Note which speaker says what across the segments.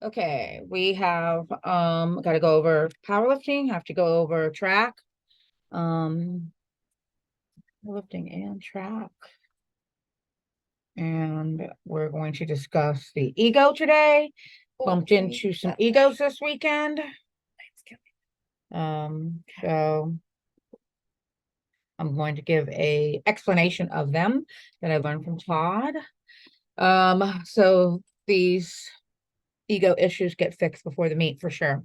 Speaker 1: Okay, we have got to go over powerlifting, have to go over track, um lifting and track. And we're going to discuss the ego today. Bumped into some egos this weekend. So I'm going to give a explanation of them that I learned from Todd. So these ego issues get fixed before the meet for sure.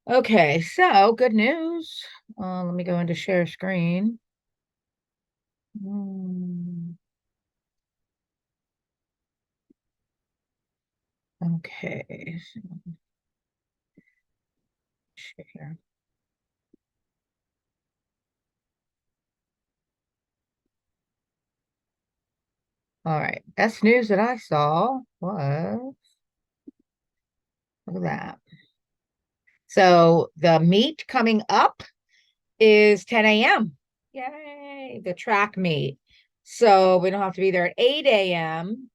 Speaker 1: Okay, so good news. Let me go into share screen. Okay, share. All right, best news that I saw was, look at that. So the meet coming up is 10 a.m. Yay, the track meet. So we don't have to be there at 8 a.m.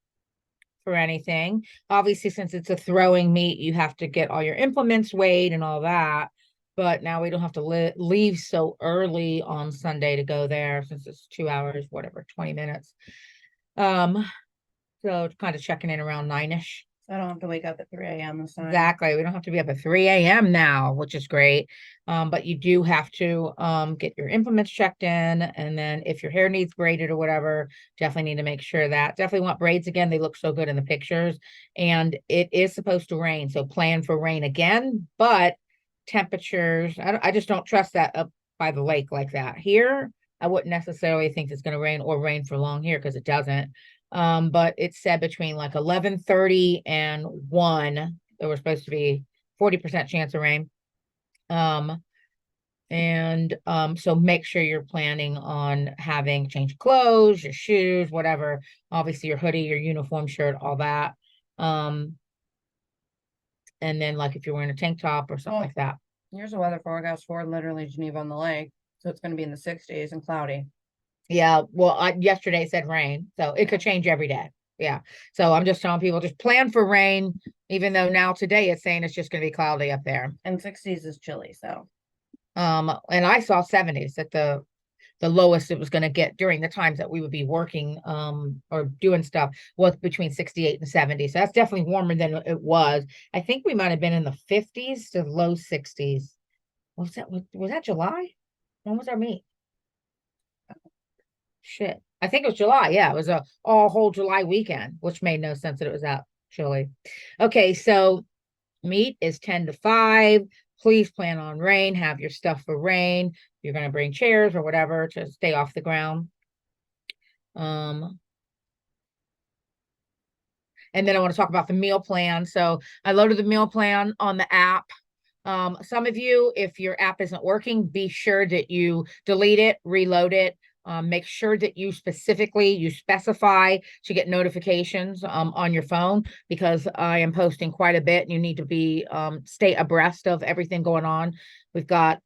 Speaker 1: for anything. Obviously, since it's a throwing meet, you have to get all your implements weighed and all that. But now we don't have to leave so early on Sunday to go there since it's 2 hours, whatever, 20 minutes. So kind of checking in around 9-ish.
Speaker 2: So I don't have to wake up at 3 a.m. this time.
Speaker 1: Exactly. We don't have to be up at 3 a.m. now, which is great. But you do have to get your implements checked in. And then if your hair needs braided or whatever, definitely need to make sure that. Definitely want braids again. They look so good in the pictures. And it is supposed to rain. So plan for rain again. But temperatures, I just don't trust that up by the lake like that. Here, I wouldn't necessarily think it's going to rain or rain for long here because it doesn't. But it said between like 11:30 and 1, there was supposed to be 40% chance of rain. So make sure you're planning on having change of clothes, your shoes, whatever, obviously your hoodie, your uniform shirt, all that. And then like if you're wearing a tank top or something like that.
Speaker 2: Here's the weather forecast for literally Geneva on the lake. So it's going to be in the 60s and cloudy.
Speaker 1: Yeah, well, yesterday it said rain, so it could change every day. Yeah, so I'm just telling people just plan for rain, even though now today it's saying it's just going to be cloudy up there.
Speaker 2: And 60s is chilly, so.
Speaker 1: And I saw 70s at the lowest it was going to get during the times that we would be working or doing stuff was between 68 and 70. So that's definitely warmer than it was. I think we might have been in the 50s to low 60s. Was that July? When was our meet? Shit. I think it was July. Yeah, it was a all whole July weekend, which made no sense that it was that chilly. Okay, so meet is 10 to 5. Please plan on rain. Have your stuff for rain. You're going to bring chairs or whatever to stay off the ground. And then I want to talk about the meal plan. So I loaded the meal plan on the app. Some of you, if your app isn't working, be sure that you delete it, reload it. Make sure that you specify to get notifications on your phone, because I am posting quite a bit and you need to be stay abreast of everything going on. We've got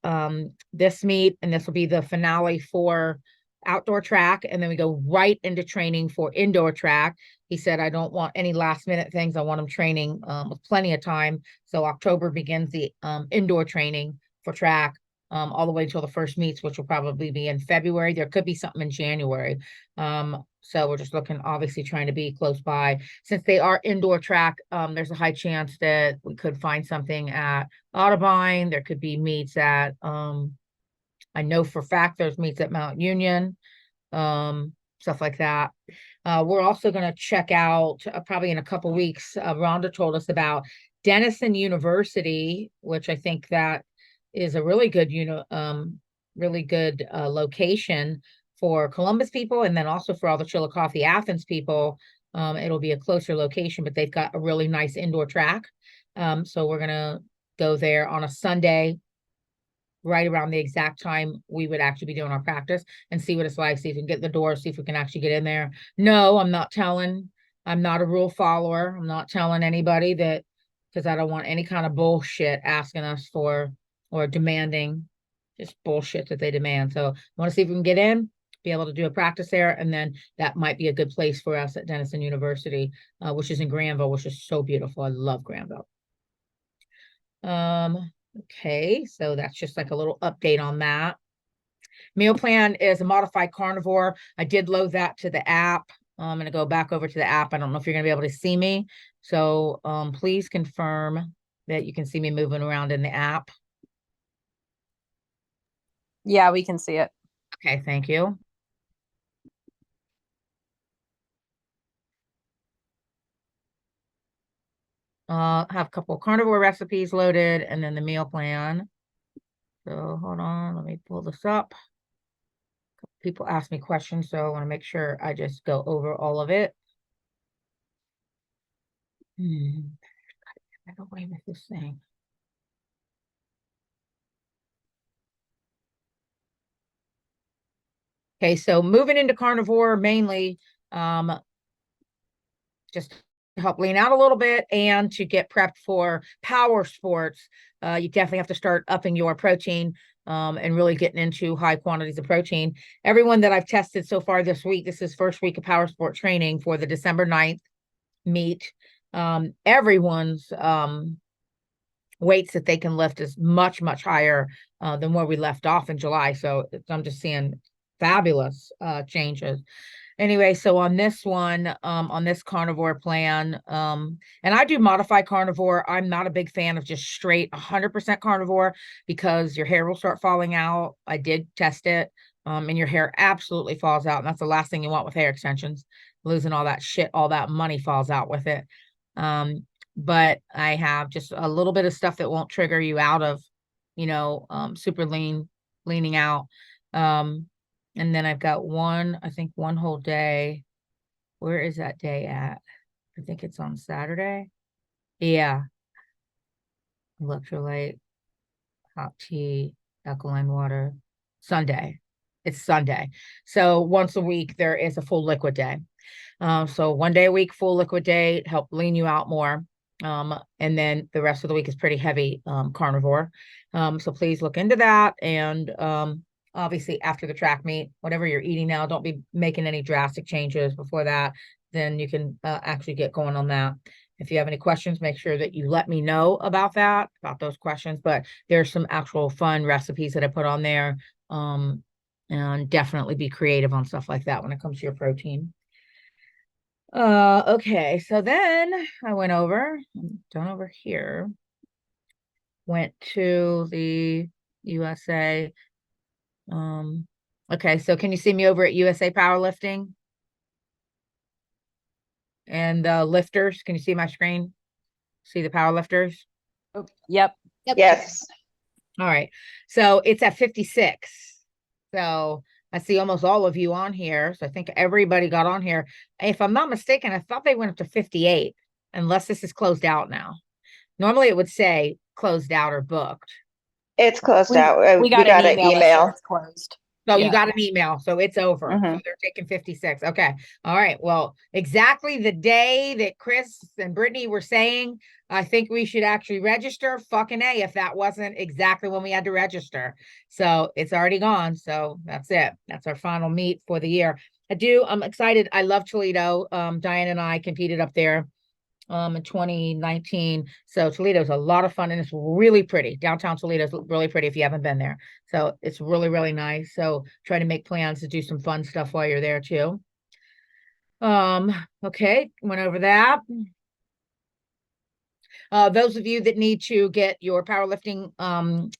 Speaker 1: this meet, and this will be the finale for outdoor track, and then we go right into training for indoor track. He said, I don't want any last minute things. I want them training with plenty of time. So October begins the indoor training for track all the way until the first meets, which will probably be in February. There could be something in January. So we're just looking, obviously trying to be close by. Since they are indoor track, there's a high chance that we could find something at Audubon. There could be meets at, I know for fact there's meets at Mount Union, stuff like that. We're also going to check out probably in a couple weeks. Rhonda told us about Denison University, which I think that is a really good, location for Columbus people, and then also for all the Chillicothe Athens people. It'll be a closer location, but they've got a really nice indoor track. So we're gonna go there on a Sunday, right around the exact time we would actually be doing our practice, and see what it's like, see if we can get in the door, see if we can actually get in there. No, I'm not telling, I'm not a rule follower. I'm not telling anybody that, because I don't want any kind of bullshit asking us for or demanding just bullshit that they demand. So I want to see if we can get in, be able to do a practice there. And then that might be a good place for us at Denison University, which is in Granville, which is so beautiful. I love Granville. Okay, so that's just like a little update on that. Meal plan is a modified carnivore. I did load that to the app. I'm going to go back over to the app. I don't know if you're going to be able to see me. So please confirm that you can see me moving around in the app.
Speaker 3: Yeah, we can see it.
Speaker 1: Okay, thank you. Have a couple of carnivore recipes loaded and then the meal plan. So hold on, let me pull this up. People ask me questions, so I want to make sure I just go over all of it. Get away with this thing. Okay, so moving into carnivore mainly, just to help lean out a little bit and to get prepped for power sports. You definitely have to start upping your protein and really getting into high quantities of protein. Everyone that I've tested so far this week, this is first week of power sport training for the December 9th meet. Everyone's weights that they can lift is much, much higher than where we left off in July. So I'm just seeing fabulous changes. Anyway, so on this one, on this carnivore plan, and I do modified carnivore. I'm not a big fan of just straight 100% carnivore because your hair will start falling out. I did test it, and your hair absolutely falls out. And that's the last thing you want with hair extensions. Losing all that shit, all that money falls out with it. But I have just a little bit of stuff that won't trigger you out of, super leaning out. And then I've got I think one whole day. Where is that day at? I think it's on Saturday. Yeah. Electrolyte, hot tea, alkaline water. Sunday. It's Sunday. So once a week, there is a full liquid day. So one day a week, full liquid day, help lean you out more. And then the rest of the week is pretty heavy carnivore. So please look into that. And obviously after the track meet, whatever you're eating now, don't be making any drastic changes before that. Then you can actually get going on that. If you have any questions, make sure that you let me know about those questions. But there's some actual fun recipes that I put on there. And definitely be creative on stuff like that when it comes to your protein. Okay, so then I went over, done over here, went to the USA. Okay, so can you see me over at USA Powerlifting? And lifters, can you see my screen? See the power lifters?
Speaker 3: Oh, yep.
Speaker 4: Yes.
Speaker 1: All right, so it's at 56. So I see almost all of you on here. So I think everybody got on here. If I'm not mistaken, I thought they went up to 58, unless this is closed out now. Normally it would say closed out or booked.
Speaker 4: It's closed out.
Speaker 3: We got an email. That said it's closed.
Speaker 1: So you got an email. So it's over.
Speaker 4: Mhm.
Speaker 1: So they're taking 56. Okay. All right. Well, exactly the day that Chris and Brittany were saying, I think we should actually register. Fucking A, if that wasn't exactly when we had to register. So it's already gone. So that's it. That's our final meet for the year. I'm excited. I love Toledo. Diane and I competed up there in 2019. So Toledo's a lot of fun and it's really pretty. Downtown Toledo's really pretty if you haven't been there. So it's really, really nice. So try to make plans to do some fun stuff while you're there too. Okay, went over that. Those of you that need to get your powerlifting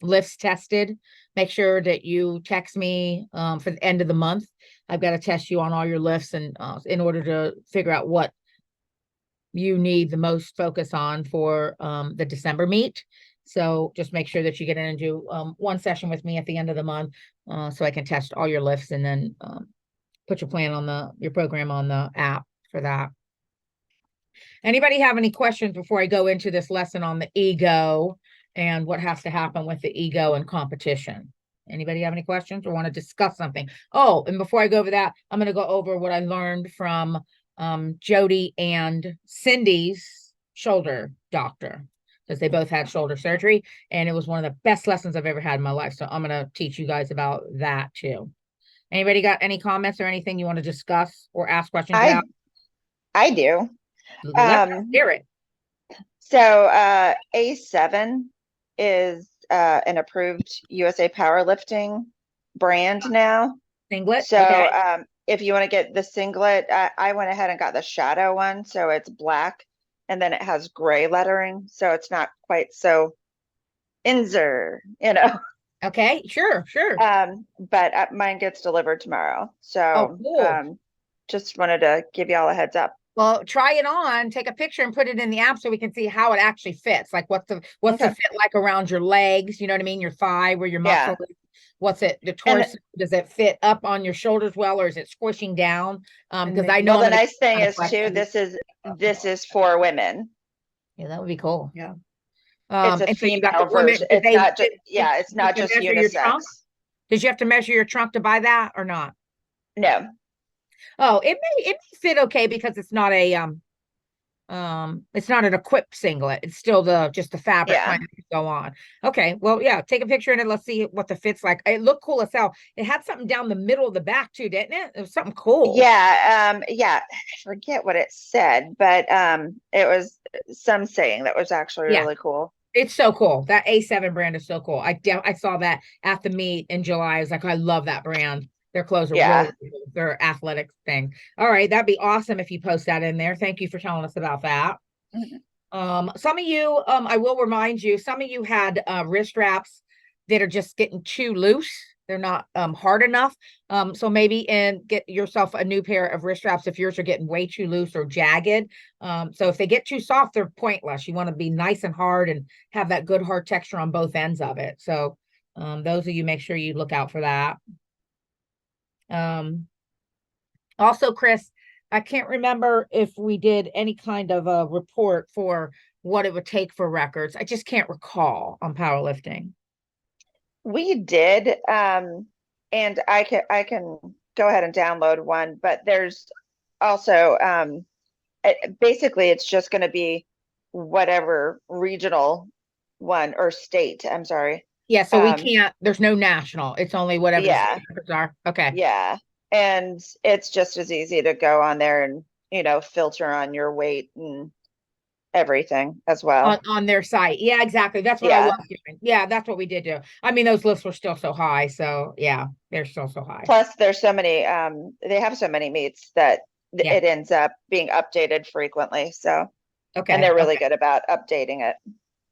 Speaker 1: lifts tested, make sure that you text me for the end of the month. I've got to test you on all your lifts and in order to figure out what you need the most focus on for the December meet. So just make sure that you get in and do one session with me at the end of the month so I can test all your lifts and then put your plan on your program on the app for that. Anybody have any questions before I go into this lesson on the ego and what has to happen with the ego and competition? Anybody have any questions or want to discuss something? Oh, and before I go over that, I'm going to go over what I learned from Jody and Cindy's shoulder doctor, because they both had shoulder surgery and it was one of the best lessons I've ever had in my life. So I'm going to teach you guys about that too. Anybody got any comments or anything you want to discuss or ask questions
Speaker 4: I
Speaker 1: about?
Speaker 4: I do.
Speaker 1: Let's hear it.
Speaker 4: So A7 is an approved USA powerlifting brand now.
Speaker 1: Singlet.
Speaker 4: So
Speaker 1: Okay.
Speaker 4: if you want to get the singlet, I went ahead and got the shadow one. So it's black and then it has gray lettering. So it's not quite so inzer,
Speaker 1: Okay. Sure. Sure.
Speaker 4: But mine gets delivered tomorrow.
Speaker 1: Oh,
Speaker 4: So
Speaker 1: cool.
Speaker 4: just wanted to give you all a heads up.
Speaker 1: Well, try it on, take a picture and put it in the app so we can see how it actually fits. Like what's the
Speaker 4: Okay.
Speaker 1: fit like around your legs, you know what I mean? Your thigh, where your
Speaker 4: Yeah.
Speaker 1: muscle is. What's it, the
Speaker 4: And
Speaker 1: torso? Does it fit up on your shoulders well, or is it squishing down? Because
Speaker 2: And
Speaker 1: I know
Speaker 4: well,
Speaker 1: I'm
Speaker 4: the
Speaker 1: gonna
Speaker 4: nice thing
Speaker 1: get a
Speaker 4: is too,
Speaker 1: question.
Speaker 4: this is for women.
Speaker 1: Yeah, that would be cool.
Speaker 2: Yeah.
Speaker 4: It's a
Speaker 1: And so you got the
Speaker 4: female
Speaker 1: women,
Speaker 4: version. It's not just, yeah, it's
Speaker 1: did you
Speaker 4: not just
Speaker 1: measure your
Speaker 4: unisex.
Speaker 1: trunk? Did you have to measure your trunk to buy that or not?
Speaker 4: No.
Speaker 1: Oh, it may fit okay because it's not an equipped singlet. It's still just the fabric
Speaker 4: Yeah.
Speaker 1: kind of go on. Okay, well, yeah, take a picture and let's see what the fit's like. It looked cool as hell. It had something down the middle of the back too, didn't it? It was something cool.
Speaker 4: Yeah, I forget what it said, but it was some saying that was actually
Speaker 1: Yeah,
Speaker 4: really cool.
Speaker 1: it's so cool. That A7 brand is so cool. I saw that at the meet in July. I was like, I love that brand. Their clothes are
Speaker 4: Yeah.
Speaker 1: really cool. Their athletic thing. All right, that'd be awesome if you post that in there. Thank you for telling us about that. Some of you, I will remind you, some of you had wrist wraps that are just getting too loose. They're not hard enough. So maybe get yourself a new pair of wrist wraps if yours are getting way too loose or jagged. So if they get too soft, they're pointless. You want to be nice and hard and have that good hard texture on both ends of it. So those of you, make sure you look out for that. Also, Chris, I can't remember if we did any kind of a report for what it would take for records. I just can't recall on powerlifting.
Speaker 4: We did, and I can go ahead and download one, but there's also basically it's just going to be whatever regional one or state. I'm sorry.
Speaker 1: Yeah, so we can't, there's no national. It's only whatever the
Speaker 4: Yeah.
Speaker 1: state records are. Okay.
Speaker 4: Yeah. And it's just as easy to go on there and, filter on your weight and everything as well.
Speaker 1: On their site. Yeah, exactly. That's what I
Speaker 4: Yeah.
Speaker 1: was doing. Yeah, that's what we did do. I mean, those lists were still so high. So yeah, they're still so high.
Speaker 4: Plus there's so many, they have so many meets that
Speaker 1: Yeah.
Speaker 4: it ends up being updated frequently. So,
Speaker 1: Okay.
Speaker 4: and they're really good about updating it.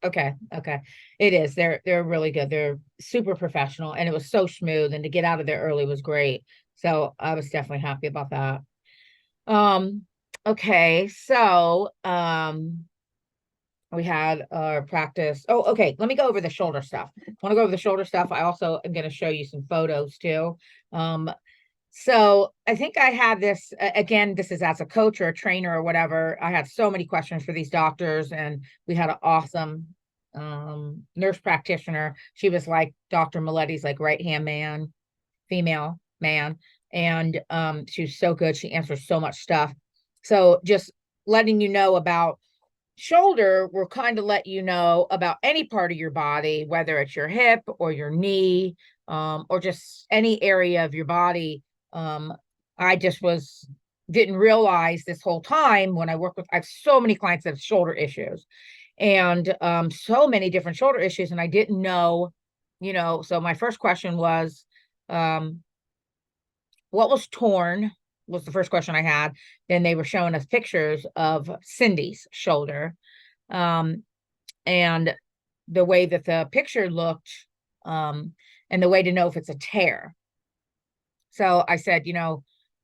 Speaker 1: Okay. Okay. It is. They're really good. They're super professional and it was so smooth, and to get out of there early was great. So I was definitely happy about that. Okay. So we had our practice. Oh, okay. Let me go over the shoulder stuff. Want to go over the shoulder stuff. I also am going to show you some photos too. So I think I had this, again, this is as a coach or a trainer or whatever. I had so many questions for these doctors, and we had an awesome nurse practitioner. She was like Dr. Miletti's like right-hand man, female man. And she was so good. She answers so much stuff. So just letting you know about shoulder will kind of let you know about any part of your body, whether it's your hip or your knee, or just any area of your body. I just didn't realize this whole time when I work with, I have so many clients that have shoulder issues, and so many different shoulder issues, and I didn't know, so my first question was, what was torn was the first question I had. Then they were showing us pictures of Cindy's shoulder. And the way that the picture looked, and the way to know if it's a tear. So I said,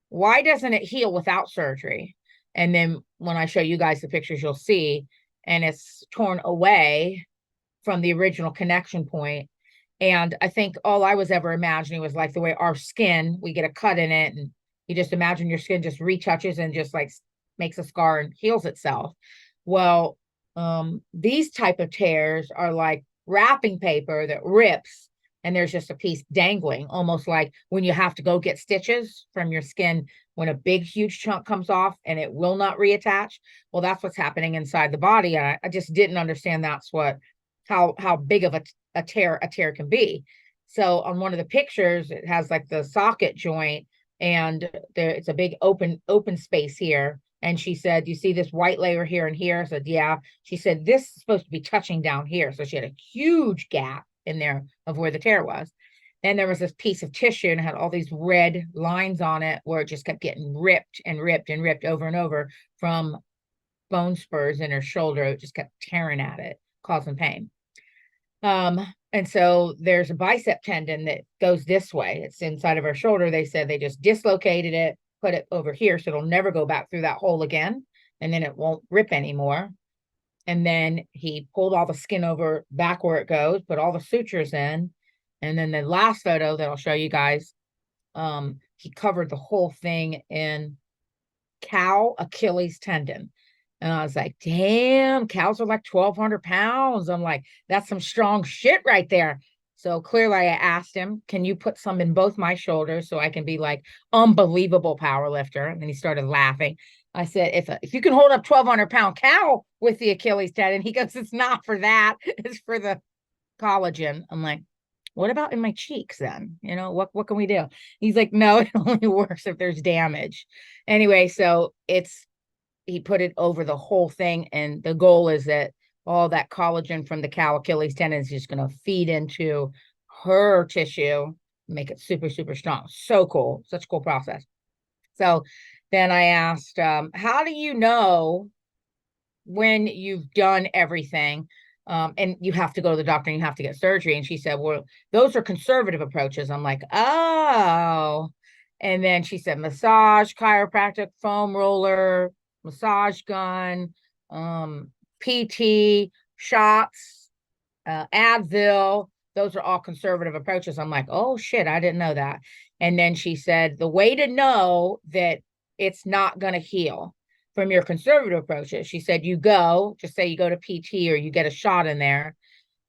Speaker 1: why doesn't it heal without surgery? And then when I show you guys the pictures, you'll see, and it's torn away from the original connection point. And I think all I was ever imagining was like the way our skin, we get a cut in it, and you just imagine your skin just retouches and just like makes a scar and heals itself. Well, these type of tears are like wrapping paper that rips, and there's just a piece dangling, almost like when you have to go get stitches from your skin when a big huge chunk comes off and it will not reattach. Well, that's what's happening inside the body. I just didn't understand that's how big of a tear can be. So on one of the pictures, it has like the socket joint, and there it's a big open space here. And she said, "You see this white layer here and here?" I said, "Yeah." She said, "This is supposed to be touching down here." So she had a huge gap in there of where the tear was. Then there was this piece of tissue and it had all these red lines on it where it just kept getting ripped and ripped and ripped over and over from bone spurs in her shoulder. It just kept tearing at it, causing pain. And so there's a bicep tendon that goes this way. It's inside of her shoulder. They said they just dislocated it, put it over here so it'll never go back through that hole again, and then it won't rip anymore. And then he pulled all the skin over back where it goes, put all the sutures in. And then the last photo that I'll show you guys, he covered the whole thing in cow Achilles tendon. And I was like, damn, cows are like 1,200 pounds. I'm like, that's some strong shit right there. So clearly I asked him, can you put some in both my shoulders so I can be like unbelievable power lifter? And then he started laughing. I said, if you can hold up 1,200-pound cow with the Achilles tendon, he goes, it's not for that. It's for the collagen. I'm like, what about in my cheeks then? You know, what can we do? He's like, no, it only works if there's damage. Anyway, so he put it over the whole thing. And the goal is that all that collagen from the cow Achilles tendon is just going to feed into her tissue, make it super, super strong. So cool. Such a cool process. So then I asked, how do you know when you've done everything and you have to go to the doctor and you have to get surgery? And she said, well, those are conservative approaches. I'm like, oh. And then she said, massage, chiropractic, foam roller, massage gun, PT, shots, Advil. Those are all conservative approaches. I'm like, oh shit, I didn't know that. And then she said, the way to know that it's not going to heal from your conservative approaches, she said, just say you go to PT or you get a shot in there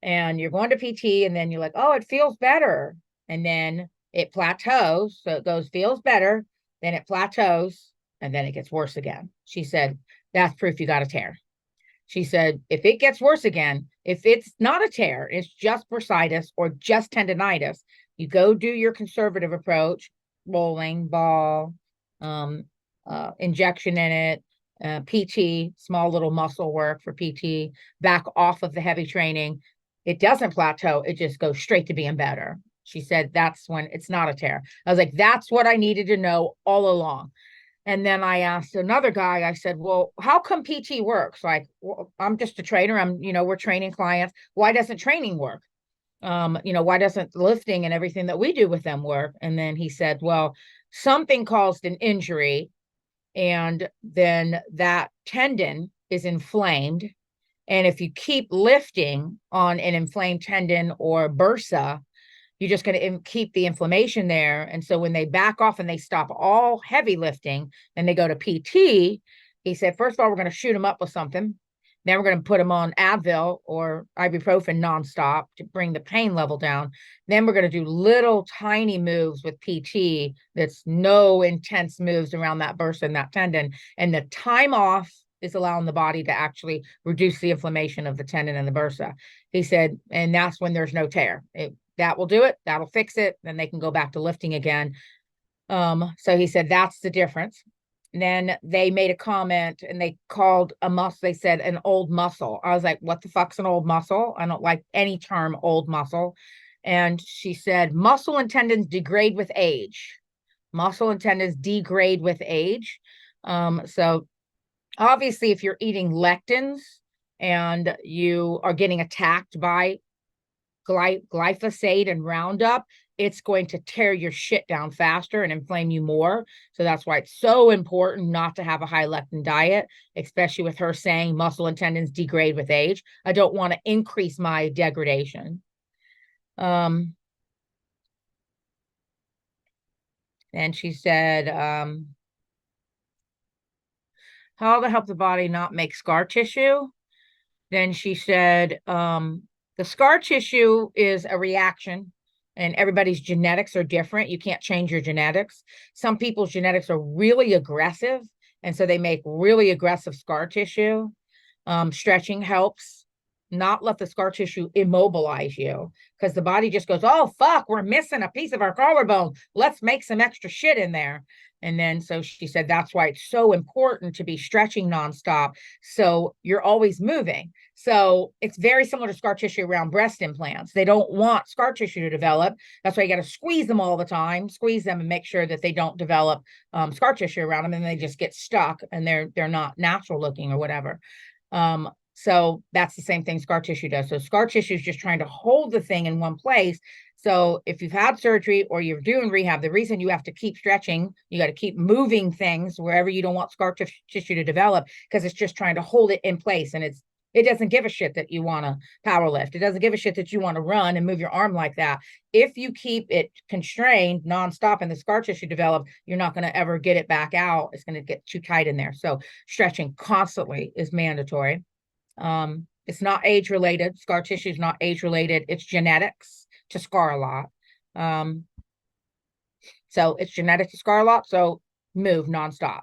Speaker 1: and you're going to PT and then you're like, oh, it feels better. And then it plateaus. So it goes, feels better, then it plateaus, and then it gets worse again. She said, that's proof you got a tear. She said, if it gets worse again, if it's not a tear, it's just bursitis or just tendonitis, you go do your conservative approach, rolling, ball, injection in it, PT, small little muscle work for PT, back off of the heavy training. It doesn't plateau. It just goes straight to being better. She said, that's when it's not a tear. I was like, that's what I needed to know all along. And then I asked another guy, I said, well, how come PT works? Like, well, I'm just a trainer. We're training clients. Why doesn't training work? Why doesn't lifting and everything that we do with them work? And then he said, well, something caused an injury and then that tendon is inflamed. And if you keep lifting on an inflamed tendon or bursa, you're just going to keep the inflammation there. And so when they back off and they stop all heavy lifting, then they go to PT. He said, first of all, we're going to shoot them up with something. Then we're going to put them on Advil or ibuprofen nonstop to bring the pain level down. Then we're going to do little tiny moves with PT. That's no intense moves around that bursa and that tendon. And the time off is allowing the body to actually reduce the inflammation of the tendon and the bursa. He said, and that's when there's no tear. That will do it. That'll fix it. Then they can go back to lifting again. So he said, that's the difference. And then they made a comment and they called a muscle. They said an old muscle. I was like, what the fuck's an old muscle? I don't like any term old muscle. And she said, muscle and tendons degrade with age. Muscle and tendons degrade with age. So obviously if you're eating lectins and you are getting attacked by glyphosate and Roundup, it's going to tear your shit down faster and inflame you more. So that's why it's so important not to have a high lectin diet, especially with her saying muscle and tendons degrade with age. I don't want to increase my degradation. And she said, how to help the body not make scar tissue. Then she said, the scar tissue is a reaction and everybody's genetics are different. You can't change your genetics. Some people's genetics are really aggressive. And so they make really aggressive scar tissue. Stretching helps. not let the scar tissue immobilize you, because the body just goes, oh, fuck, we're missing a piece of our collarbone. Let's make some extra shit in there. And then, so she said, that's why it's so important to be stretching nonstop. So you're always moving. So it's very similar to scar tissue around breast implants. They don't want scar tissue to develop. That's why you got to squeeze them all the time, squeeze them and make sure that they don't develop scar tissue around them, and they just get stuck and they're not natural looking or whatever. So that's the same thing scar tissue does. So scar tissue is just trying to hold the thing in one place. So if you've had surgery or you're doing rehab, the reason you have to keep stretching, you got to keep moving things wherever you don't want scar tissue to develop, because it's just trying to hold it in place. And it doesn't give a shit that you want to power lift. It doesn't give a shit that you want to run and move your arm like that. If you keep it constrained nonstop and the scar tissue develop, you're not going to ever get it back out. It's going to get too tight in there. So stretching constantly is mandatory. It's not age related. Scar tissue is not age related. It's genetics to scar a lot. So it's genetic to scar a lot. So move nonstop.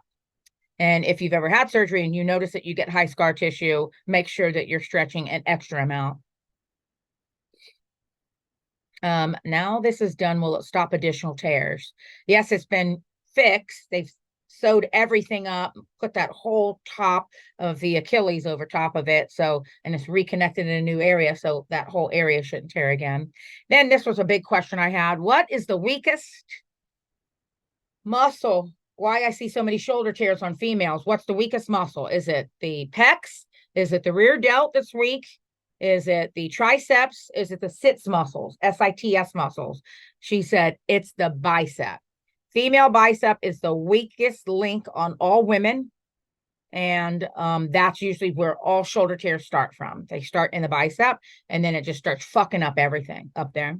Speaker 1: And if you've ever had surgery and you notice that you get high scar tissue, make sure that you're stretching an extra amount. Now this is done. Will it stop additional tears? Yes, it's been fixed. They've sewed everything up, put that whole top of the Achilles over top of it. So, and it's reconnected in a new area. So that whole area shouldn't tear again. Then this was a big question I had. What is the weakest muscle? Why I see so many shoulder tears on females? What's the weakest muscle? Is it the pecs? Is it the rear delt that's weak? Is it the triceps? Is it the sits muscles, SITS muscles? She said it's the bicep. Female bicep is the weakest link on all women. And that's usually where all shoulder tears start from. They start in the bicep, and then it just starts fucking up everything up there.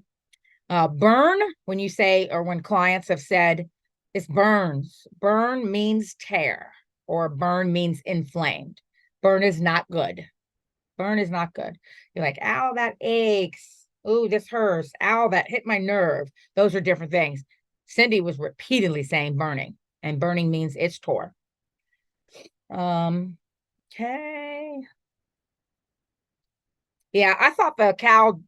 Speaker 1: Burn, when you say, or when clients have said, it's burns. Burn means tear, or burn means inflamed. Burn is not good. Burn is not good. You're like, ow, that aches. Ooh, this hurts. Ow, that hit my nerve. Those are different things. Cindy was repeatedly saying burning, and burning means it's tore. Okay. Yeah, I thought the cow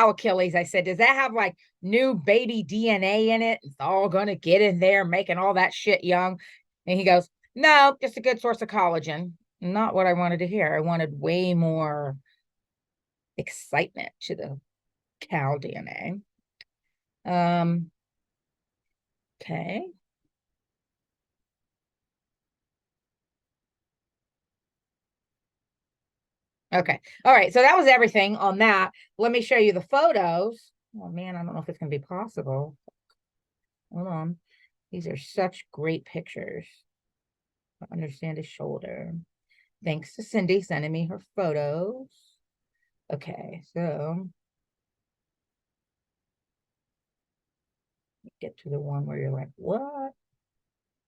Speaker 1: Achilles, I said, does that have like new baby DNA in it? It's all gonna get in there, making all that shit young. And he goes, no, just a good source of collagen. Not what I wanted to hear. I wanted way more excitement to the cow DNA. Okay. Okay. All right. So that was everything on that. Let me show you the photos. Oh man, I don't know if it's going to be possible. Hold on. These are such great pictures. I understand his shoulder. Thanks to Cindy sending me her photos. Okay. So get to the one where you're like, what?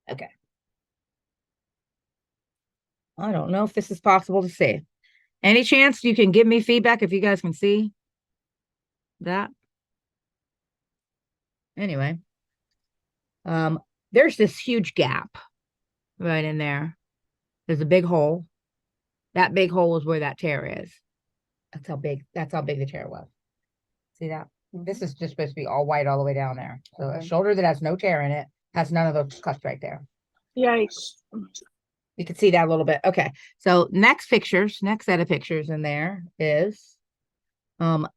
Speaker 1: Okay. I don't know if this is possible to see. Any chance you can give me feedback if you guys can see that? Anyway, there's this huge gap right in there. There's a big hole. That big hole is where that tear is. That's how big the tear was. See that? This is just supposed to be all white all the way down there. So a shoulder that has no tear in it has none of those cuts right there.
Speaker 3: Yikes.
Speaker 1: You can see that a little bit. Okay. So next set of pictures in there is,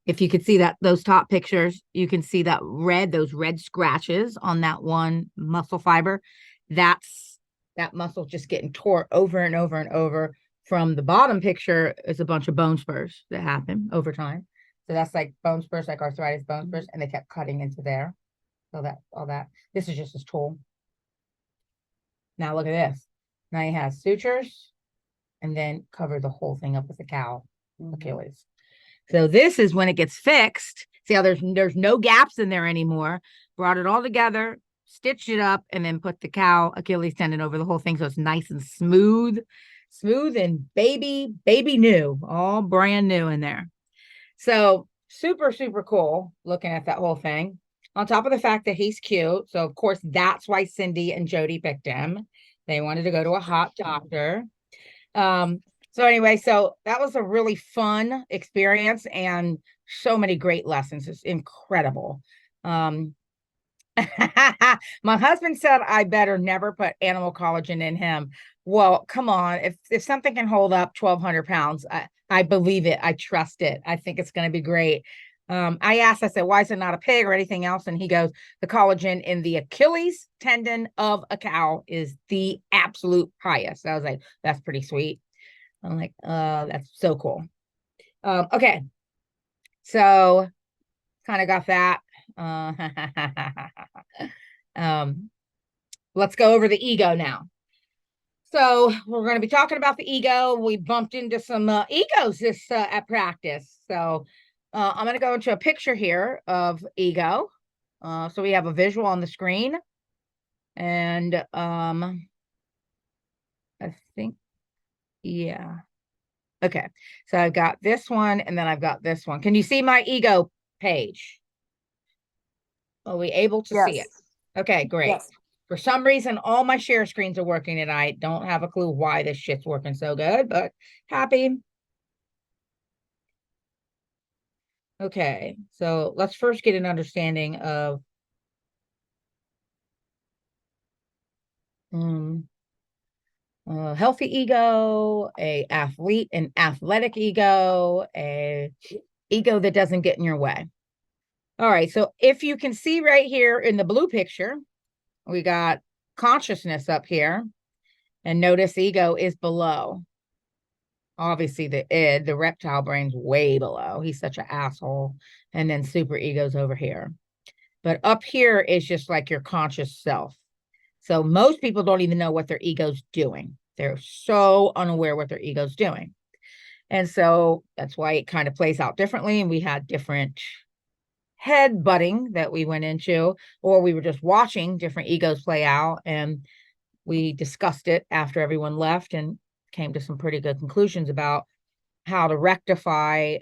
Speaker 1: if you could see that, those top pictures, you can see those red scratches on that one muscle fiber. That muscle just getting tore over and over and over. From the bottom picture is a bunch of bone spurs that happen over time. So that's like bone spurs, like arthritis bone spurs, and they kept cutting into there. So all that. This is just his tool. Now look at this. Now he has sutures, and then cover the whole thing up with the cow Achilles. So this is when it gets fixed. See how there's no gaps in there anymore. Brought it all together, stitched it up, and then put the cow Achilles tendon over the whole thing, so it's nice and smooth and baby new, all brand new in there. So super, super cool looking at that whole thing. On top of the fact that he's cute. So of course, that's why Cindy and Jody picked him. They wanted to go to a hot doctor. So anyway, so that was a really fun experience and so many great lessons. It's incredible. My husband said I better never put animal collagen in him. Well, come on. If something can hold up 1,200 pounds, I believe it. I trust it. I think it's going to be great. I said, why is it not a pig or anything else? And he goes, the collagen in the Achilles tendon of a cow is the absolute highest. I was like, that's pretty sweet. I'm like, that's so cool. Okay. So kind of got that. Let's go over the ego now. So we're going to be talking about the ego. We bumped into some egos this at practice. So I'm going to go into a picture here of ego. So we have a visual on the screen. And I think, yeah. Okay, so I've got this one and then I've got this one. Can you see my ego page? Are we able to see it?
Speaker 3: Yes.
Speaker 1: Okay, great.
Speaker 3: Yes.
Speaker 1: For some reason, all my share screens are working and I don't have a clue why this shit's working so good, but happy. Okay, so let's first get an understanding of healthy ego, a athlete, an athletic ego, a ego that doesn't get in your way. All right, so if you can see right here in the blue picture, we got consciousness up here, and notice ego is below. Obviously, the id, the reptile brain's way below. He's such an asshole. And then super ego's over here. But up here is just like your conscious self. So most people don't even know what their ego's doing. They're so unaware what their ego's doing. And so that's why it kind of plays out differently. And we had different head butting that we went into, or we were just watching different egos play out. And we discussed it after everyone left and came to some pretty good conclusions about how to rectify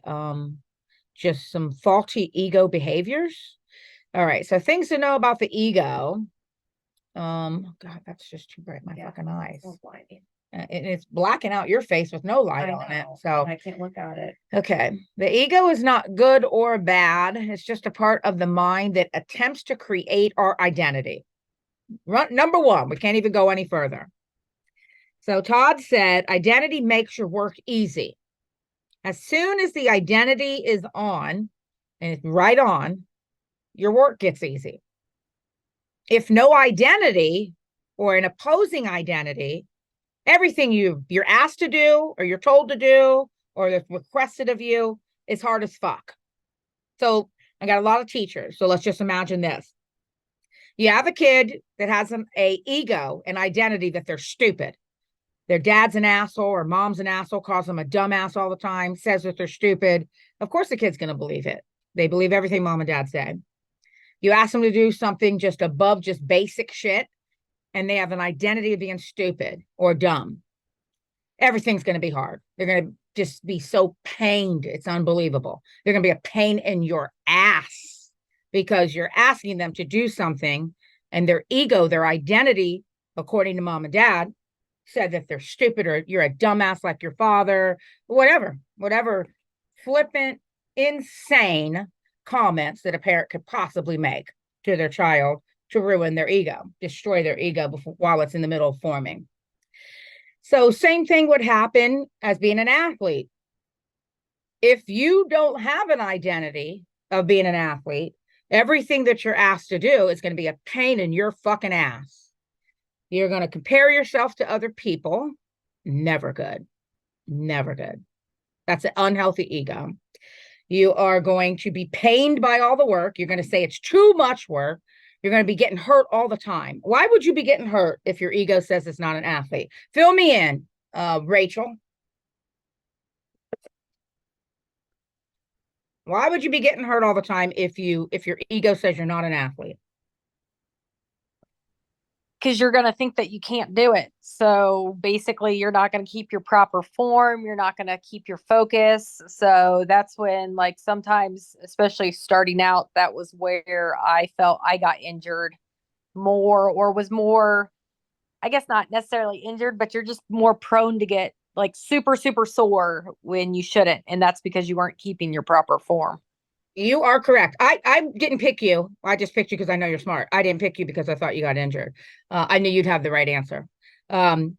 Speaker 1: just some faulty ego behaviors. All right, so things to know about the ego. God, that's just too bright, my fucking eyes.
Speaker 2: So blinding.
Speaker 1: It's blacking out your face with no light on it. So
Speaker 2: I can't look at it.
Speaker 1: okay, the ego is not good or bad. It's just a part of the mind that attempts to create our identity. Number one, we can't even go any further. So Todd said, identity makes your work easy. As soon as the identity is on, and it's right on, your work gets easy. If no identity or an opposing identity, everything you're asked to do or you're told to do or that's requested of you is hard as fuck. So I got a lot of teachers. So let's just imagine this. You have a kid that has an ego, an identity that they're stupid. Their dad's an asshole or mom's an asshole, calls them a dumbass all the time, says that they're stupid. Of course the kid's going to believe it. They believe everything mom and dad say. You ask them to do something just above just basic shit, and they have an identity of being stupid or dumb. Everything's going to be hard. They're going to just be so pained. It's unbelievable. They're going to be a pain in your ass because you're asking them to do something and their ego, their identity, according to mom and dad, said that they're stupid or you're a dumbass like your father, whatever flippant, insane comments that a parent could possibly make to their child to ruin their ego, destroy their ego while it's in the middle of forming. So same thing would happen as being an athlete. If you don't have an identity of being an athlete, everything that you're asked to do is going to be a pain in your fucking ass. You're going to compare yourself to other people. Never good. Never good. That's an unhealthy ego. You are going to be pained by all the work. You're going to say it's too much work. You're going to be getting hurt all the time. Why would you be getting hurt if your ego says it's not an athlete? Fill me in, Rachel. Why would you be getting hurt all the time if your ego says you're not an athlete?
Speaker 3: Because you're going to think that you can't do it. So basically, you're not going to keep your proper form. You're not going to keep your focus. So that's when, like, sometimes, especially starting out, that was where I felt I got injured more or was more, I guess not necessarily injured, but you're just more prone to get like super, super sore when you shouldn't. And that's because you weren't keeping your proper form.
Speaker 1: You are correct. I didn't pick you. I just picked you because I know you're smart. I didn't pick you because I thought you got injured. I knew you'd have the right answer. The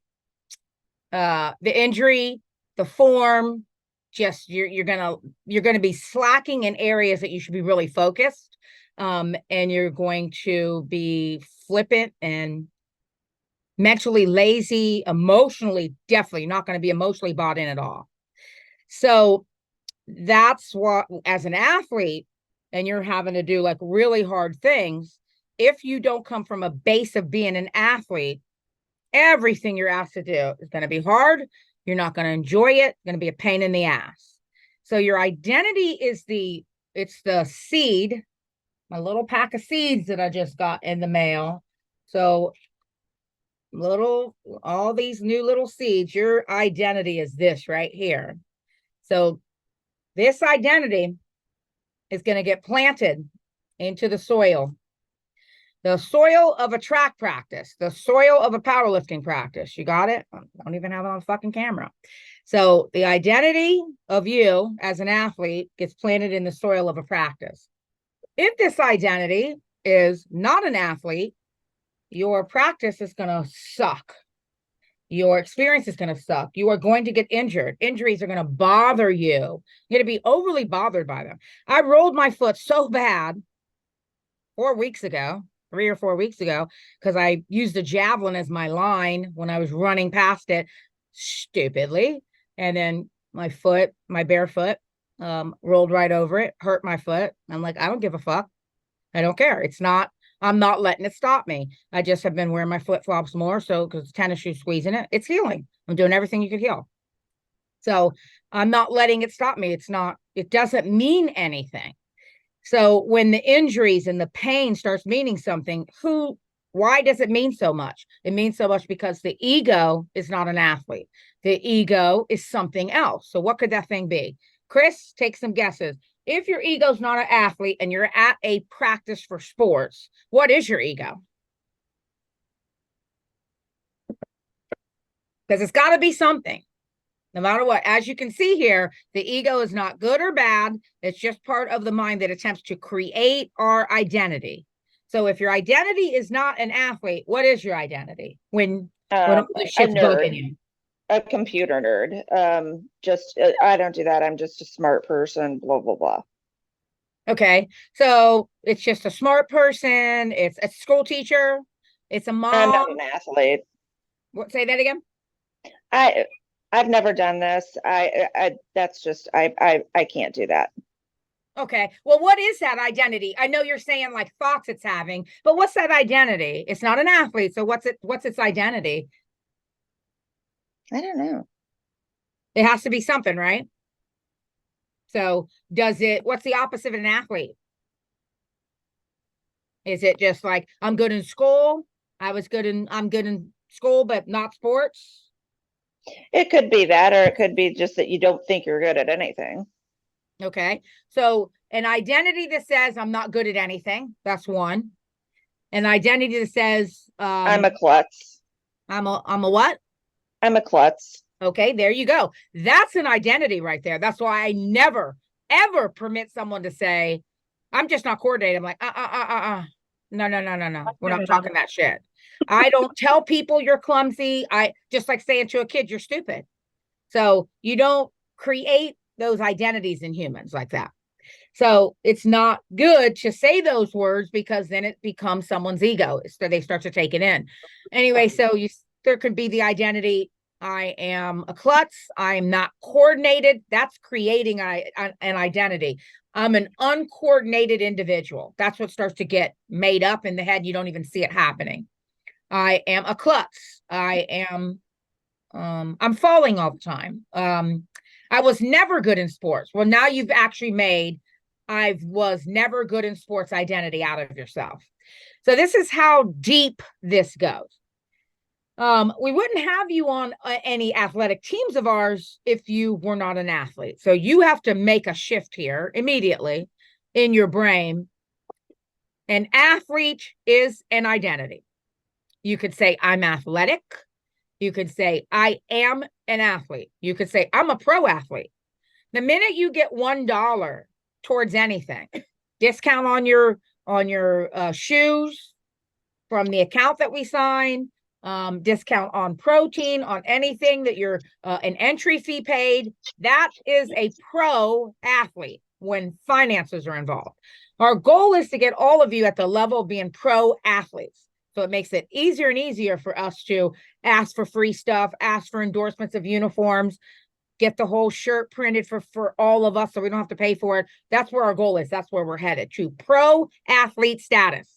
Speaker 1: injury, the form, just you're gonna be slacking in areas that you should be really focused. And you're going to be flippant and mentally lazy, emotionally, definitely not going to be emotionally bought in at all. So that's what, as an athlete, and you're having to do like really hard things, if you don't come from a base of being an athlete, everything you're asked to do is going to be hard. You're not going to enjoy it. It's going to be a pain in the ass. So your identity is it's the seed, my little pack of seeds that I just got in the mail. So all these new little seeds, your identity is this right here. So this identity is going to get planted into the soil of a track practice, the soil of a powerlifting practice. You got it? I don't even have it on fucking camera. So the identity of you as an athlete gets planted in the soil of a practice. If this identity is not an athlete, your practice is going to suck. Your experience is going to suck. You are going to get injured. Injuries are going to bother you. You're going to be overly bothered by them. I rolled my foot so bad 4 weeks ago, 3 or 4 weeks ago, because I used a javelin as my line when I was running past it stupidly. And then my bare foot, rolled right over it, hurt my foot. I'm like, I don't give a fuck. I don't care. I'm not letting it stop me. I just have been wearing my flip flops more. So, because tennis shoes squeezing it, it's healing. I'm doing everything you could heal. So I'm not letting it stop me. It doesn't mean anything. So when the injuries and the pain starts meaning something, why does it mean so much? It means so much because the ego is not an athlete. The ego is something else. So what could that thing be? Chris, take some guesses. If your ego's not an athlete and you're at a practice for sports, what is your ego? Because it's got to be something. No matter what, as you can see here, the ego is not good or bad. It's just part of the mind that attempts to create our identity. So if your identity is not an athlete, what is your identity when all the shit's bugging you?
Speaker 4: A computer nerd. I don't do that. I'm just a smart person, blah, blah, blah.
Speaker 1: Okay. So it's just a smart person. It's a school teacher. It's a mom.
Speaker 4: I'm not an athlete.
Speaker 1: What, say that again?
Speaker 4: I've never done this. That's just, I can't do that.
Speaker 1: Okay. Well, what is that identity? I know you're saying like thoughts it's having, but what's that identity? It's not an athlete. So what's its identity?
Speaker 4: I don't know.
Speaker 1: It has to be something, right? So what's the opposite of an athlete? Is it just like, I'm good in school? I'm good in school, but not sports?
Speaker 4: It could be that, or it could be just that you don't think you're good at anything.
Speaker 1: Okay. So an identity that says I'm not good at anything. That's one. An identity that says,
Speaker 4: I'm a klutz.
Speaker 1: I'm a what?
Speaker 4: I'm a klutz.
Speaker 1: Okay, there you go. That's an identity right there. That's why I never, ever permit someone to say, I'm just not coordinated. I'm like, No. We're not talking that shit. I don't tell people you're clumsy. I just like saying to a kid, you're stupid. So you don't create those identities in humans like that. So it's not good to say those words because then it becomes someone's ego. So they start to take it in. Anyway, so there could be the identity. I am a klutz. I'm not coordinated. That's creating an identity. I'm an uncoordinated individual. That's what starts to get made up in the head. You don't even see it happening. I am a klutz. I'm falling all the time. I was never good in sports. Well, now you've actually made I was never good in sports identity out of yourself. So this is how deep this goes. We wouldn't have you on any athletic teams of ours if you were not an athlete. So you have to make a shift here immediately in your brain. An athlete is an identity. You could say, I'm athletic. You could say, I am an athlete. You could say, I'm a pro athlete. The minute you get $1 towards anything, discount on your shoes from the account that we sign, discount on protein, on anything that you're an entry fee paid, that is a pro athlete when finances are involved. Our goal is to get all of you at the level of being pro athletes. So it makes it easier and easier for us to ask for free stuff, ask for endorsements of uniforms, get the whole shirt printed for all of us so we don't have to pay for it. That's where our goal is. That's where we're headed, to pro athlete status.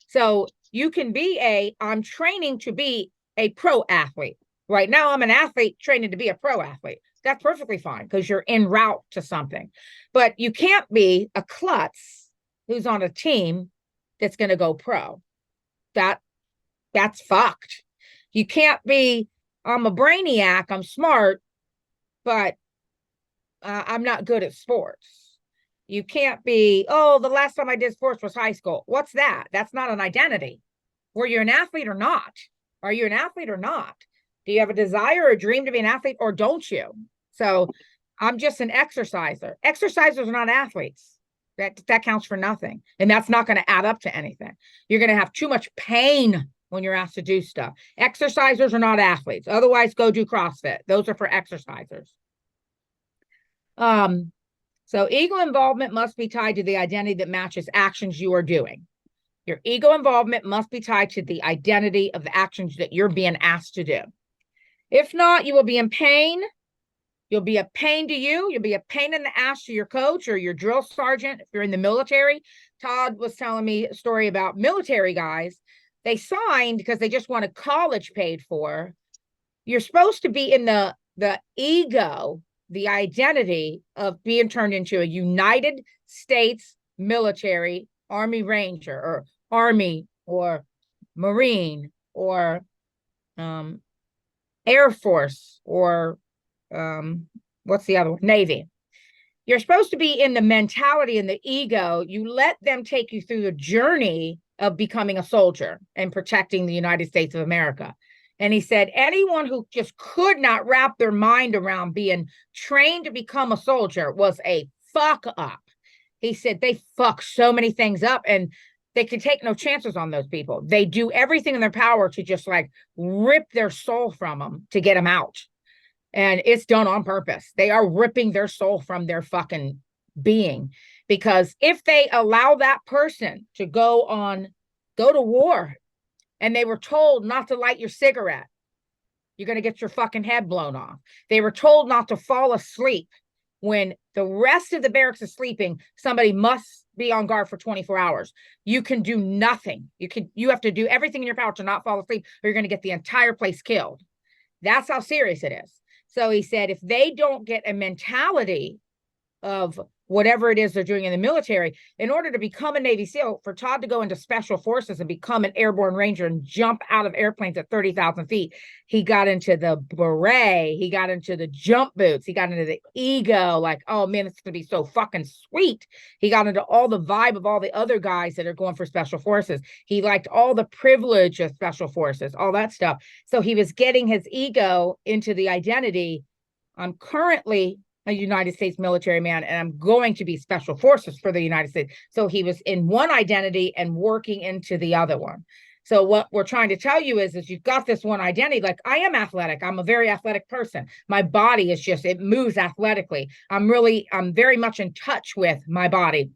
Speaker 1: So you can be I'm training to be a pro athlete. Right now, I'm an athlete training to be a pro athlete. That's perfectly fine because you're en route to something. But you can't be a klutz who's on a team that's going to go pro. That's fucked. You can't be, I'm a brainiac, I'm smart, but I'm not good at sports. You can't be, oh, the last time I did sports was high school. What's that? That's not an identity. Were you an athlete or not? Are you an athlete or not? Do you have a desire or a dream to be an athlete or don't you? So I'm just an exerciser. Exercisers are not athletes. That counts for nothing. And that's not going to add up to anything. You're going to have too much pain when you're asked to do stuff. Exercisers are not athletes. Otherwise, go do CrossFit. Those are for exercisers. So ego involvement must be tied to the identity that matches actions you are doing. Your ego involvement must be tied to the identity of the actions that you're being asked to do. If not, you will be in pain. You'll be a pain to you. You'll be a pain in the ass to your coach or your drill sergeant if you're in the military. Todd was telling me a story about military guys. They signed because they just wanted college paid for. You're supposed to be in the ego, the identity of being turned into a United States military Army Ranger or Army or Marine or Air Force or what's the other one? Navy. You're supposed to be in the mentality and the ego. You let them take you through the journey of becoming a soldier and protecting the United States of America. And he said, anyone who just could not wrap their mind around being trained to become a soldier was a fuck up. He said they fuck so many things up and they can take no chances on those people. They do everything in their power to just like rip their soul from them to get them out. And it's done on purpose. They are ripping their soul from their fucking being. Because if they allow that person to go to war, and they were told not to light your cigarette, you're going to get your fucking head blown off. They were told not to fall asleep when the rest of the barracks is sleeping. Somebody must be on guard for 24 hours. You can do nothing. You have to do everything in your power to not fall asleep, or you're going to get the entire place killed. That's how serious it is. So he said, if they don't get a mentality of whatever it is they're doing in the military, in order to become a Navy SEAL, for Todd to go into special forces and become an airborne ranger and jump out of airplanes at 30,000 feet, he got into the beret, he got into the jump boots, he got into the ego, like, oh man, it's gonna be so fucking sweet. He got into all the vibe of all the other guys that are going for special forces. He liked all the privilege of special forces, all that stuff. So he was getting his ego into the identity. I'm currently a United States military man, and I'm going to be special forces for the United States. So he was in one identity and working into the other one. So what we're trying to tell you is you've got this one identity. Like, I am athletic. I'm a very athletic person. My body is just, it moves athletically. I'm very much in touch with my body.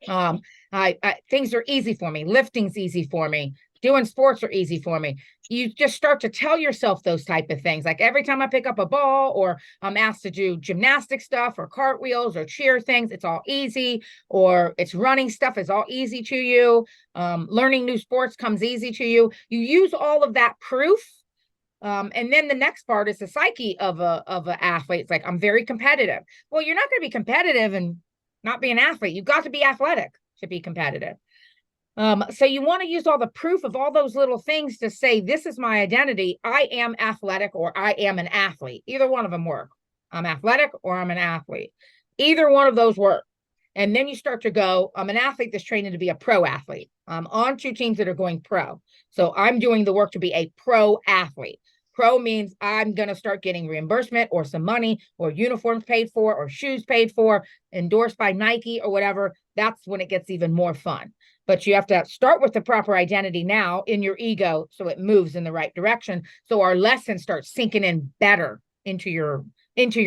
Speaker 1: Things are easy for me. Lifting's easy for me. Doing sports are easy for me. You just start to tell yourself those type of things. Like every time I pick up a ball or I'm asked to do gymnastic stuff or cartwheels or cheer things, it's all easy. Or it's running stuff is all easy to you. Learning new sports comes easy to you. You use all of that proof. And then the next part is the psyche of an athlete. It's like, I'm very competitive. Well, you're not going to be competitive and not be an athlete. You've got to be athletic to be competitive. So you want to use all the proof of all those little things to say, this is my identity. I am athletic or I am an athlete. Either one of them work. I'm athletic or I'm an athlete. Either one of those work. And then you start to go, I'm an athlete that's training to be a pro athlete. I'm on two teams that are going pro. So I'm doing the work to be a pro athlete. Pro means I'm going to start getting reimbursement or some money or uniforms paid for or shoes paid for, endorsed by Nike or whatever. That's when it gets even more fun. But you have to start with the proper identity now in your ego so it moves in the right direction. So our lessons start sinking in better into your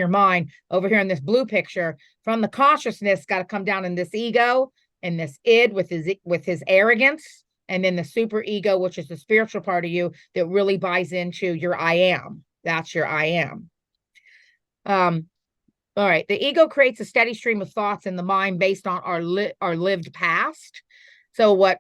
Speaker 1: mind. Over here in this blue picture, from the consciousness, got to come down in this ego and this id with his arrogance, and then the super ego, which is the spiritual part of you that really buys into your I am. That's your I am. All right. The ego creates a steady stream of thoughts in the mind based on our lived past. So what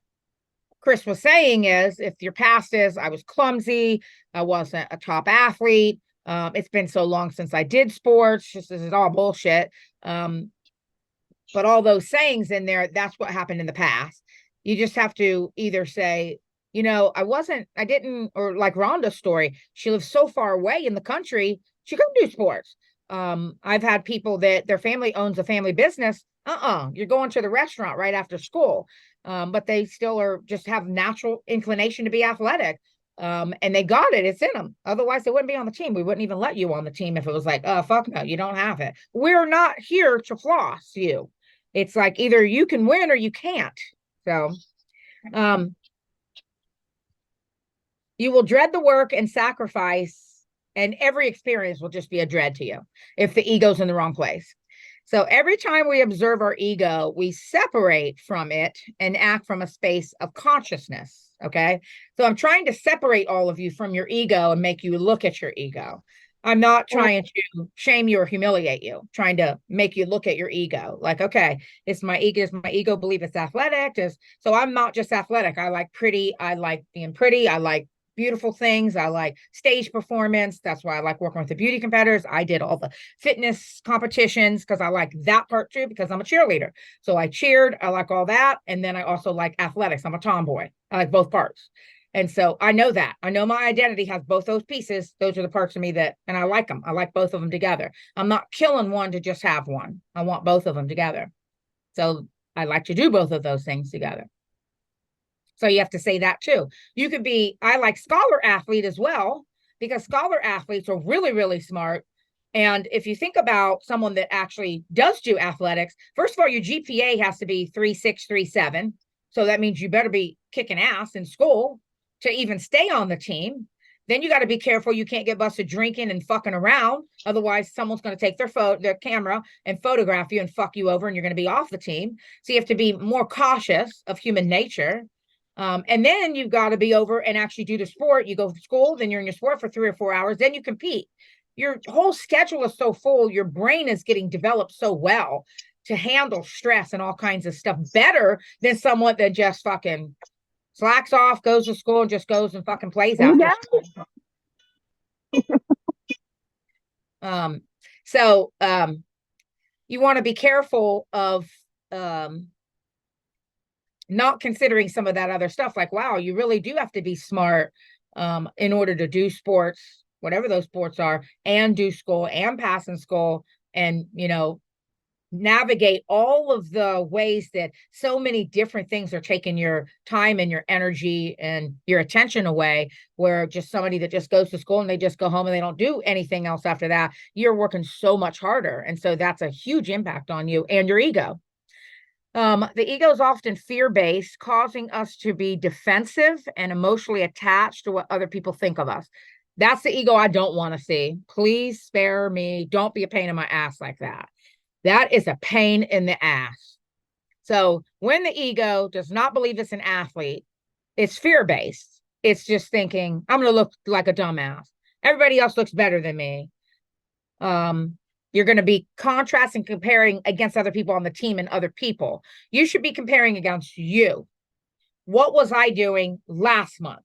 Speaker 1: Chris was saying is, if your past is, I was clumsy, I wasn't a top athlete, it's been so long since I did sports, this is all bullshit. But all those sayings in there, that's what happened in the past. You just have to either say, I didn't, or like Rhonda's story, she lives so far away in the country, she couldn't do sports. I've had people that their family owns a family business. You're going to the restaurant right after school. But they still are just have natural inclination to be athletic. And they got it. It's in them. Otherwise, they wouldn't be on the team. We wouldn't even let you on the team if it was like, oh, fuck no, you don't have it. We're not here to floss you. It's like either you can win or you can't. So, you will dread the work and sacrifice, and every experience will just be a dread to you if the ego's in the wrong place. So every time we observe our ego, we separate from it and act from a space of consciousness. Okay. So I'm trying to separate all of you from your ego and make you look at your ego. I'm not trying to shame you or humiliate you, I'm trying to make you look at your ego. Like, okay, it's my ego. Does my ego believe it's athletic? So I'm not just athletic. I like pretty. I like being pretty. I like beautiful things. I like stage performance. That's why I like working with the beauty competitors. I did all the fitness competitions because I like that part too, because I'm a cheerleader. So I cheered. I like all that. And then I also like athletics. I'm a tomboy. I like both parts. And so I know that. I know my identity has both those pieces. Those are the parts of me that, and I like them. I like both of them together. I'm not killing one to just have one. I want both of them together. So I like to do both of those things together. So you have to say that too. You could be, I like scholar athlete as well, because scholar athletes are really, really smart. And if you think about someone that actually does do athletics, first of all, your GPA has to be 3.6, 3.7. So that means you better be kicking ass in school to even stay on the team. Then you got to be careful. You can't get busted drinking and fucking around. Otherwise, someone's going to take their camera and photograph you and fuck you over, and you're going to be off the team. So you have to be more cautious of human nature. And then you've got to be over and actually do the sport. You go to school, then you're in your sport for 3 or 4 hours, then you compete. Your whole schedule is so full. Your brain is getting developed so well to handle stress and all kinds of stuff better than someone that just fucking slacks off, goes to school, and just goes and fucking plays out. So you want to be careful of not considering some of that other stuff. Like, wow, you really do have to be smart in order to do sports, whatever those sports are, and do school and pass in school, and navigate all of the ways that so many different things are taking your time and your energy and your attention away, where just somebody that just goes to school and they just go home and they don't do anything else after that, you're working so much harder. And so that's a huge impact on you and your ego. The ego is often fear-based, causing us to be defensive and emotionally attached to what other people think of us. That's the ego I don't want to see. Please spare me. Don't be a pain in my ass like that. That is a pain in the ass. So when the ego does not believe it's an athlete, it's fear-based. It's just thinking, I'm going to look like a dumbass. Everybody else looks better than me. You're going to be contrasting, comparing against other people on the team and other people. You should be comparing against you. What was I doing last month?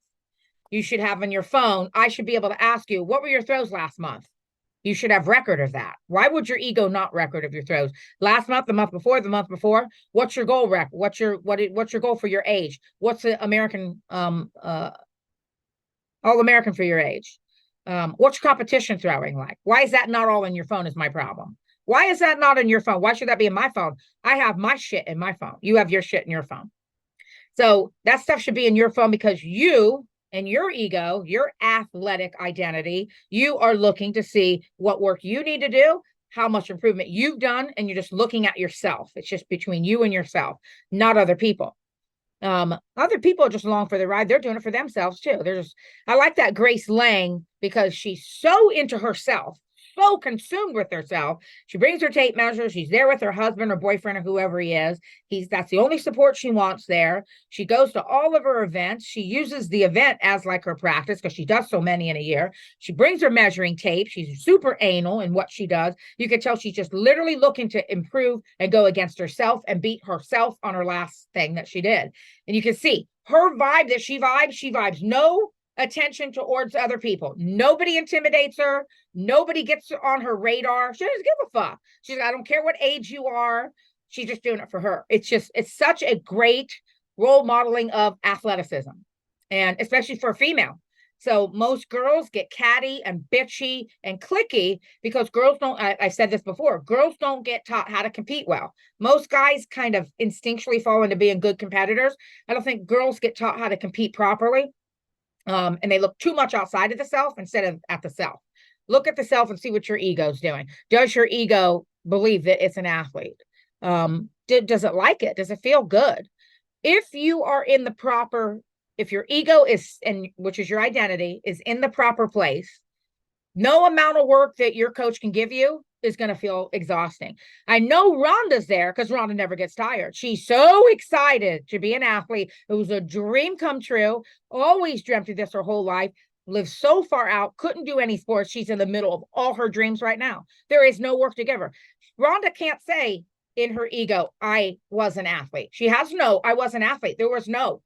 Speaker 1: You should have on your phone, I should be able to ask you, what were your throws last month? You should have record of that. Why would your ego not record of your throws? Last month, the month before, the month before? What's your goal record? What's your goal for your age? What's the American All-American for your age? What's your competition throwing like? Why is that not all in your phone is my problem. Why is that not in your phone? Why should that be in my phone? I have my shit in my phone. You have your shit in your phone. So that stuff should be in your phone because you and your ego, your athletic identity, you are looking to see what work you need to do, how much improvement you've done, and you're just looking at yourself. It's just between you and yourself, not other people. Other people are just along for the ride. They're doing it for themselves too. I like that Grace Lang because she's so into herself, so consumed with herself. She brings her tape measure. She's there with her husband or boyfriend or whoever he is. That's the only support she wants there. She goes to all of her events. She uses the event as like her practice because she does so many in a year. She brings her measuring tape. She's super anal in what she does. You can tell she's just literally looking to improve and go against herself and beat herself on her last thing that she did. And you can see her vibe that she vibes no attention towards other people. Nobody intimidates her. Nobody gets on her radar. She doesn't give a fuck. She's like, I don't care what age you are. She's just doing it for her. It's such a great role modeling of athleticism, and especially for a female. So most girls get catty and bitchy and cliquey because girls don't, I've said this before, girls don't get taught how to compete well. Most guys kind of instinctually fall into being good competitors. I don't think girls get taught how to compete properly. And they look too much outside of the self instead of at the self. Look at the self and see what your ego's doing. Does your ego believe that it's an athlete? Does it like it? Does it feel good? If you are in the proper, if your ego is, and which is your identity, is in the proper place, no amount of work that your coach can give you is going to feel exhausting. I know Rhonda's there because Rhonda never gets tired. She's so excited to be an athlete. It was a dream come true. Always dreamt of this her whole life. Lives so far out, couldn't do any sports. She's in the middle of all her dreams right now. There is no work to give her. Rhonda can't say in her ego, I was an athlete. She has no, I was an athlete. There was no,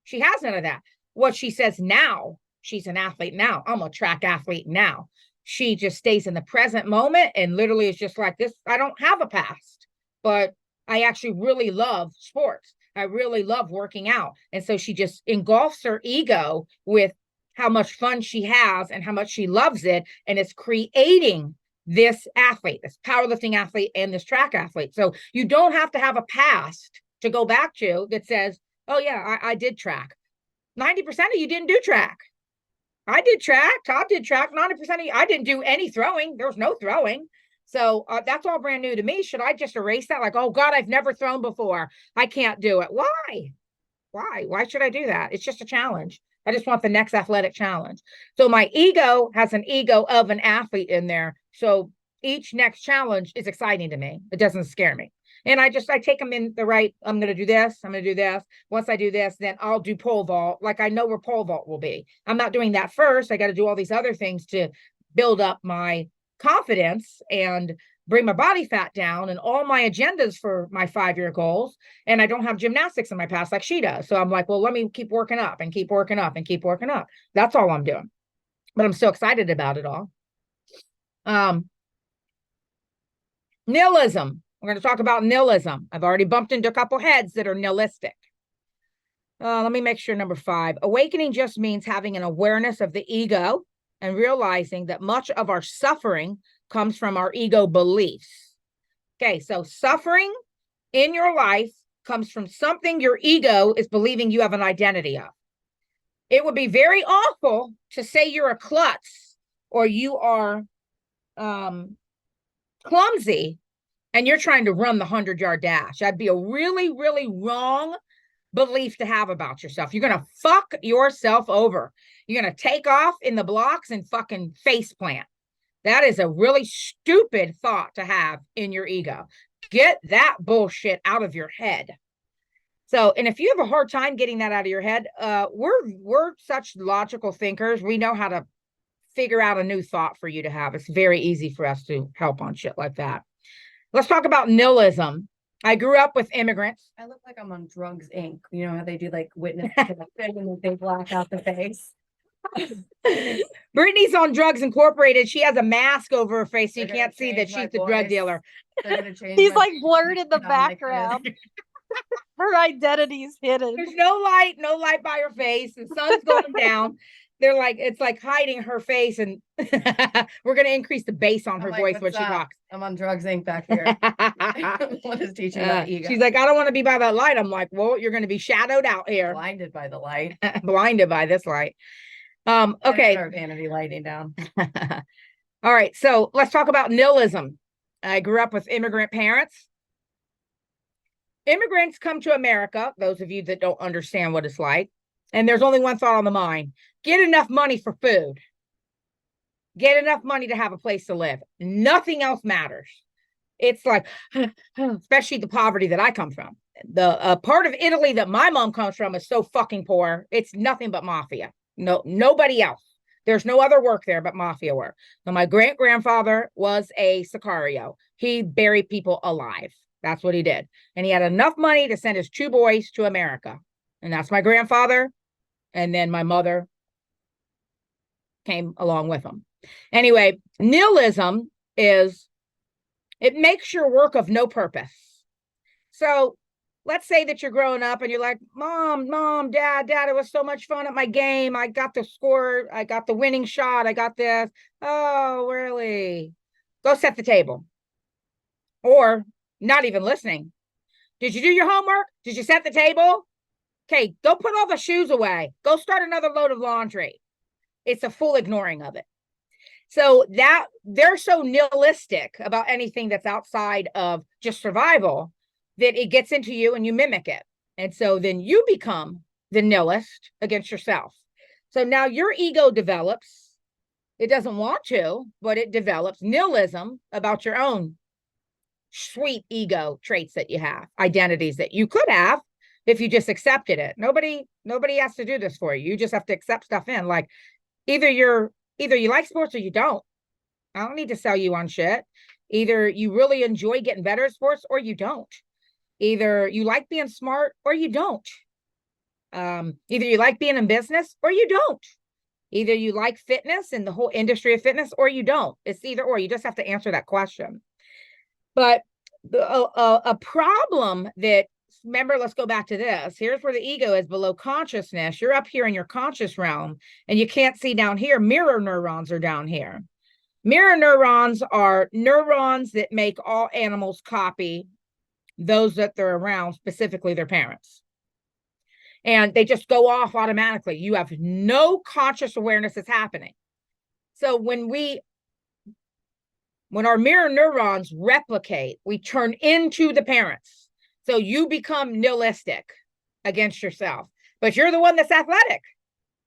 Speaker 1: she has none of that. What she says now, she's an athlete now. I'm a track athlete now. She just stays in the present moment and literally is just like this. I don't have a past, but I actually really love sports. I really love working out. And so she just engulfs her ego with how much fun she has and how much she loves it. And it's creating this athlete, this powerlifting athlete and this track athlete. So you don't have to have a past to go back to that says, oh yeah, I did track. 90% of you didn't do track. I did track. Todd did track. 90% of you, I didn't do any throwing. There was no throwing. So that's all brand new to me. Should I just erase that? Like, oh God, I've never thrown before. I can't do it. Why? Why should I do that? It's just a challenge. I just want the next athletic challenge. So my ego has an ego of an athlete in there. So each next challenge is exciting to me. It doesn't scare me. And I take them in the right, I'm going to do this. I'm going to do this. Once I do this, then I'll do pole vault. Like I know where pole vault will be. I'm not doing that first. I got to do all these other things to build up my confidence and bring my body fat down and all my agendas for my 5-year goals. And I don't have gymnastics in my past like she does. So I'm like, well, let me keep working up and keep working up and keep working up. That's all I'm doing. But I'm so excited about it all. Nihilism. We're going to talk about nihilism. I've already bumped into a couple heads that are nihilistic. Let me make sure number 5. Awakening just means having an awareness of the ego and realizing that much of our suffering comes from our ego beliefs. Okay, so suffering in your life comes from something your ego is believing you have an identity of. It would be very awful to say you're a klutz or you are clumsy and you're trying to run the 100-yard dash. That'd be a really, really wrong belief to have about yourself. You're going to fuck yourself over. You're going to take off in the blocks and fucking face plant. That is a really stupid thought to have in your ego. Get that bullshit out of your head. So, and if you have a hard time getting that out of your head, we're such logical thinkers. We know how to figure out a new thought for you to have. It's very easy for us to help on shit like that. Let's talk about nihilism. I grew up with immigrants.
Speaker 2: I look like I'm on Drugs Inc. You know how they do like witness protection and they black out the face.
Speaker 1: Brittany's on Drugs Incorporated. She has a mask over her face so you
Speaker 2: They're
Speaker 1: can't see that
Speaker 2: change my
Speaker 1: she's the drug
Speaker 2: voice.
Speaker 1: dealer.
Speaker 3: He's like blurred in the
Speaker 2: Not like this.
Speaker 3: background. Her identity's hidden.
Speaker 1: There's no light by her face. The sun's going down. they're like, it's like hiding her face, and we're gonna increase the bass on her
Speaker 2: like,
Speaker 1: voice when
Speaker 2: "What's
Speaker 1: she
Speaker 2: up?
Speaker 1: talks.
Speaker 2: I'm on drugs Inc. back here. What is teaching about ego?
Speaker 1: She's like, I don't want to be by that light. I'm like, well, you're gonna be shadowed out here,
Speaker 2: Blinded by the light.
Speaker 1: blinded by this light.
Speaker 2: Gotta
Speaker 1: Okay.
Speaker 2: put our vanity lighting down.
Speaker 1: All right, so let's talk about nihilism. I grew up with immigrant parents. Immigrants come to America, those of you that don't understand what it's like, and there's only one thought on the mind: get enough money for food, get enough money to have a place to live. Nothing else matters. It's like, especially the poverty that I come from. The part of Italy that my mom comes from is so fucking poor. It's nothing but mafia. No, nobody else. There's no other work there but mafia work. So my great grandfather was a sicario. He buried people alive. That's what he did. And he had enough money to send his 2 boys to America. And that's my grandfather. And then my mother came along with him. Anyway, nihilism is, it makes your work of no purpose. So let's say that you're growing up and you're like, mom, dad, it was so much fun at my game. I got the score. I got the winning shot. I got this. Oh, really? Go set the table. Or not even listening. Did you do your homework? Did you set the table? Okay, go put all the shoes away. Go start another load of laundry. It's a full ignoring of it. So that they're so nihilistic about anything that's outside of just survival that it gets into you and you mimic it. And so then you become the nihilist against yourself. So now your ego develops. It doesn't want to, but it develops nihilism about your own sweet ego traits that you have, identities that you could have if you just accepted it. Nobody has to do this for you. You just have to accept stuff in. Like either you like sports or you don't. I don't need to sell you on shit. Either you really enjoy getting better at sports or you don't. Either you like being smart or you don't. Either you like being in business or you don't. Either you like fitness and the whole industry of fitness or you don't. It's either or. You just have to answer that question. But a problem that, remember, let's go back to this. Here's where the ego is below consciousness. You're up here in your conscious realm and you can't see down here. Mirror neurons are down here. Mirror neurons are neurons that make all animals copy those that they're around, specifically their parents. And they just go off automatically. You have no conscious awareness that's happening. So when our mirror neurons replicate, we turn into the parents. So you become nihilistic against yourself, but you're the one that's athletic.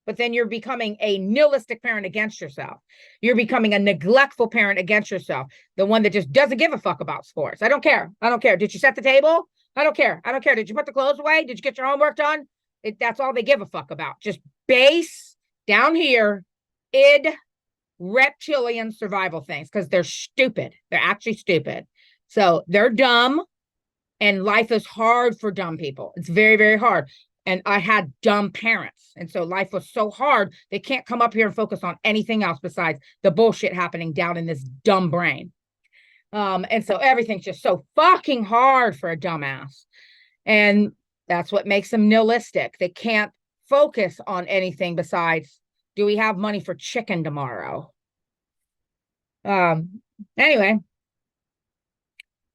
Speaker 1: But then you're becoming a nihilistic parent against yourself. You're becoming a neglectful parent against yourself. The one that just doesn't give a fuck about sports. I don't care. Did you set the table? I don't care. Did you put the clothes away? Did you get your homework done? That's all they give a fuck about. Just base down here, id, reptilian survival things, because they're stupid. They're actually stupid. So they're dumb, and life is hard for dumb people. It's very, very hard. And I had dumb parents. And so life was so hard, they can't come up here and focus on anything else besides the bullshit happening down in this dumb brain. And so everything's just so fucking hard for a dumbass. And that's what makes them nihilistic. They can't focus on anything besides, do we have money for chicken tomorrow? Anyway,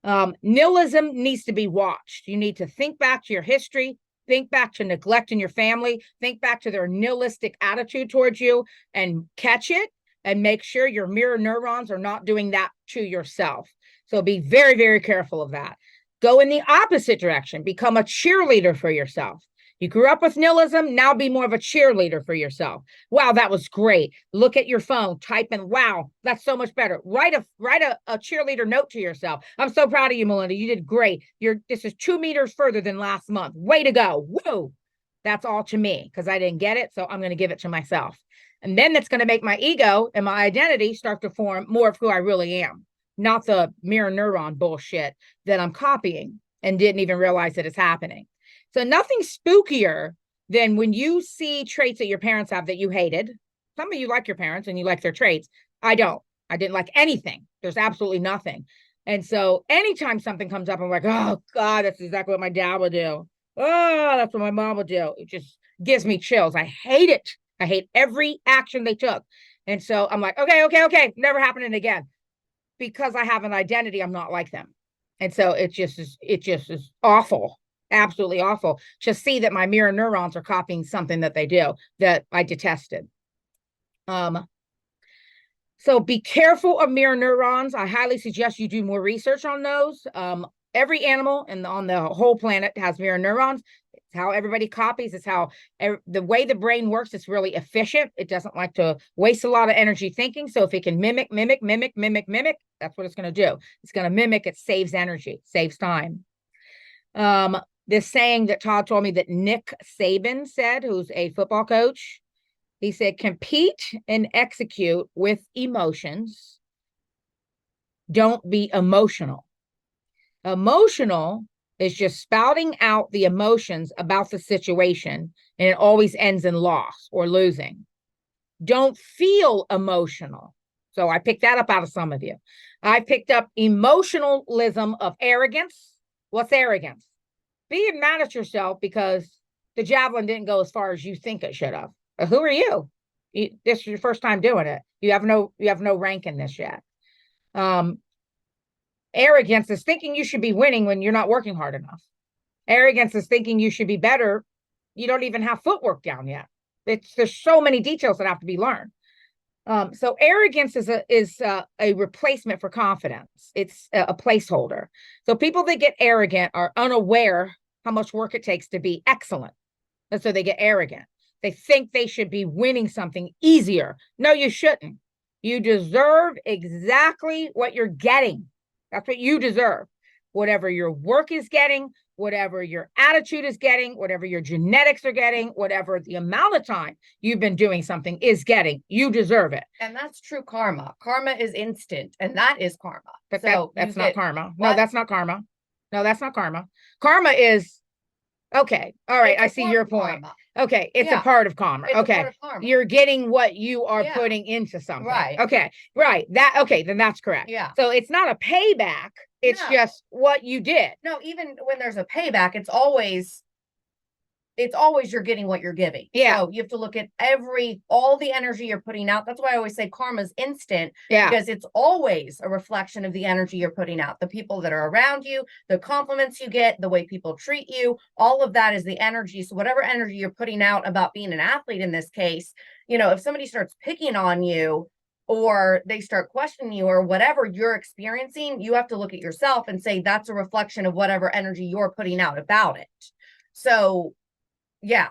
Speaker 1: nihilism needs to be watched. You need to think back to your history, think back to neglect in your family, think back to their nihilistic attitude towards you and catch it and make sure your mirror neurons are not doing that to yourself. So be very, very careful of that. Go in the opposite direction. Become a cheerleader for yourself. You grew up with nihilism, now be more of a cheerleader for yourself. Wow, that was great. Look at your phone, type in, wow, that's so much better. Write a cheerleader note to yourself. I'm so proud of you, Melinda. You did great. This is 2 meters further than last month. Way to go. Whoa. That's all to me because I didn't get it. So I'm going to give it to myself. And then that's going to make my ego and my identity start to form more of who I really am, not the mirror neuron bullshit that I'm copying and didn't even realize that it's happening. So nothing spookier than when you see traits that your parents have that you hated. Some of you like your parents and you like their traits. I don't. I didn't like anything. There's absolutely nothing. And so anytime something comes up, I'm like, oh God, that's exactly what my dad would do. Oh, that's what my mom would do. It just gives me chills. I hate it. I hate every action they took. And so I'm like, okay, never happening again. Because I have an identity, I'm not like them. And so it just is awful, absolutely awful to see that my mirror neurons are copying something that they do that I detested. So be careful of mirror neurons. I highly suggest you do more research on those. Every animal and on the whole planet has mirror neurons. It's how everybody copies. It's how the way the brain works. It's really efficient. It doesn't like to waste a lot of energy thinking. So if it can mimic, that's what it's going to do. It's going to mimic. It saves energy, saves time. This saying that Todd told me that Nick Saban said, who's a football coach, he said, compete and execute with emotions. Don't be emotional. Emotional is just spouting out the emotions about the situation, and it always ends in loss or losing. Don't feel emotional. So I picked that up out of some of you. I picked up emotionalism of arrogance. What's arrogance? Being mad at yourself because the javelin didn't go as far as you think it should have. Who are you? This is your first time doing it. You have no rank in this yet. Arrogance is thinking you should be winning when you're not working hard enough. Arrogance is thinking you should be better. You don't even have footwork down yet. There's so many details that have to be learned. So arrogance is a replacement for confidence. It's a placeholder. So people that get arrogant are unaware how much work it takes to be excellent. And so they get arrogant. They think they should be winning something easier. No, you shouldn't. You deserve exactly what you're getting. That's what you deserve. Whatever your work is getting, whatever your attitude is getting, whatever your genetics are getting, whatever the amount of time you've been doing something is getting, you deserve it.
Speaker 2: And that's true karma. Karma is instant, and that is karma.
Speaker 1: But
Speaker 2: So
Speaker 1: that's not karma. No,
Speaker 2: What?
Speaker 1: that's not karma. No, that's not karma. Karma is okay. All right,
Speaker 2: It's a
Speaker 1: I see
Speaker 2: form
Speaker 1: your
Speaker 2: of
Speaker 1: point.
Speaker 2: karma.
Speaker 1: Okay, it's a
Speaker 2: Yeah.
Speaker 1: part of karma.
Speaker 2: It's a
Speaker 1: Okay,
Speaker 2: part of karma.
Speaker 1: you're getting what you are
Speaker 2: Yeah.
Speaker 1: putting into something.
Speaker 2: Right.
Speaker 1: Okay, right. That okay, then that's correct.
Speaker 2: Yeah.
Speaker 1: So it's not a payback. It's
Speaker 2: No.
Speaker 1: just what you did.
Speaker 2: No, even when there's a payback, it's always you're getting what you're giving.
Speaker 1: Yeah.
Speaker 2: So you have to look at all the energy you're putting out. That's why I always say karma's instant.
Speaker 1: Yeah.
Speaker 2: Because it's always a reflection of the energy you're putting out. The people that are around you, the compliments you get, the way people treat you, all of that is the energy. So whatever energy you're putting out about being an athlete in this case, if somebody starts picking on you or they start questioning you or whatever you're experiencing, you have to look at yourself and say that's a reflection of whatever energy you're putting out about it. So yeah.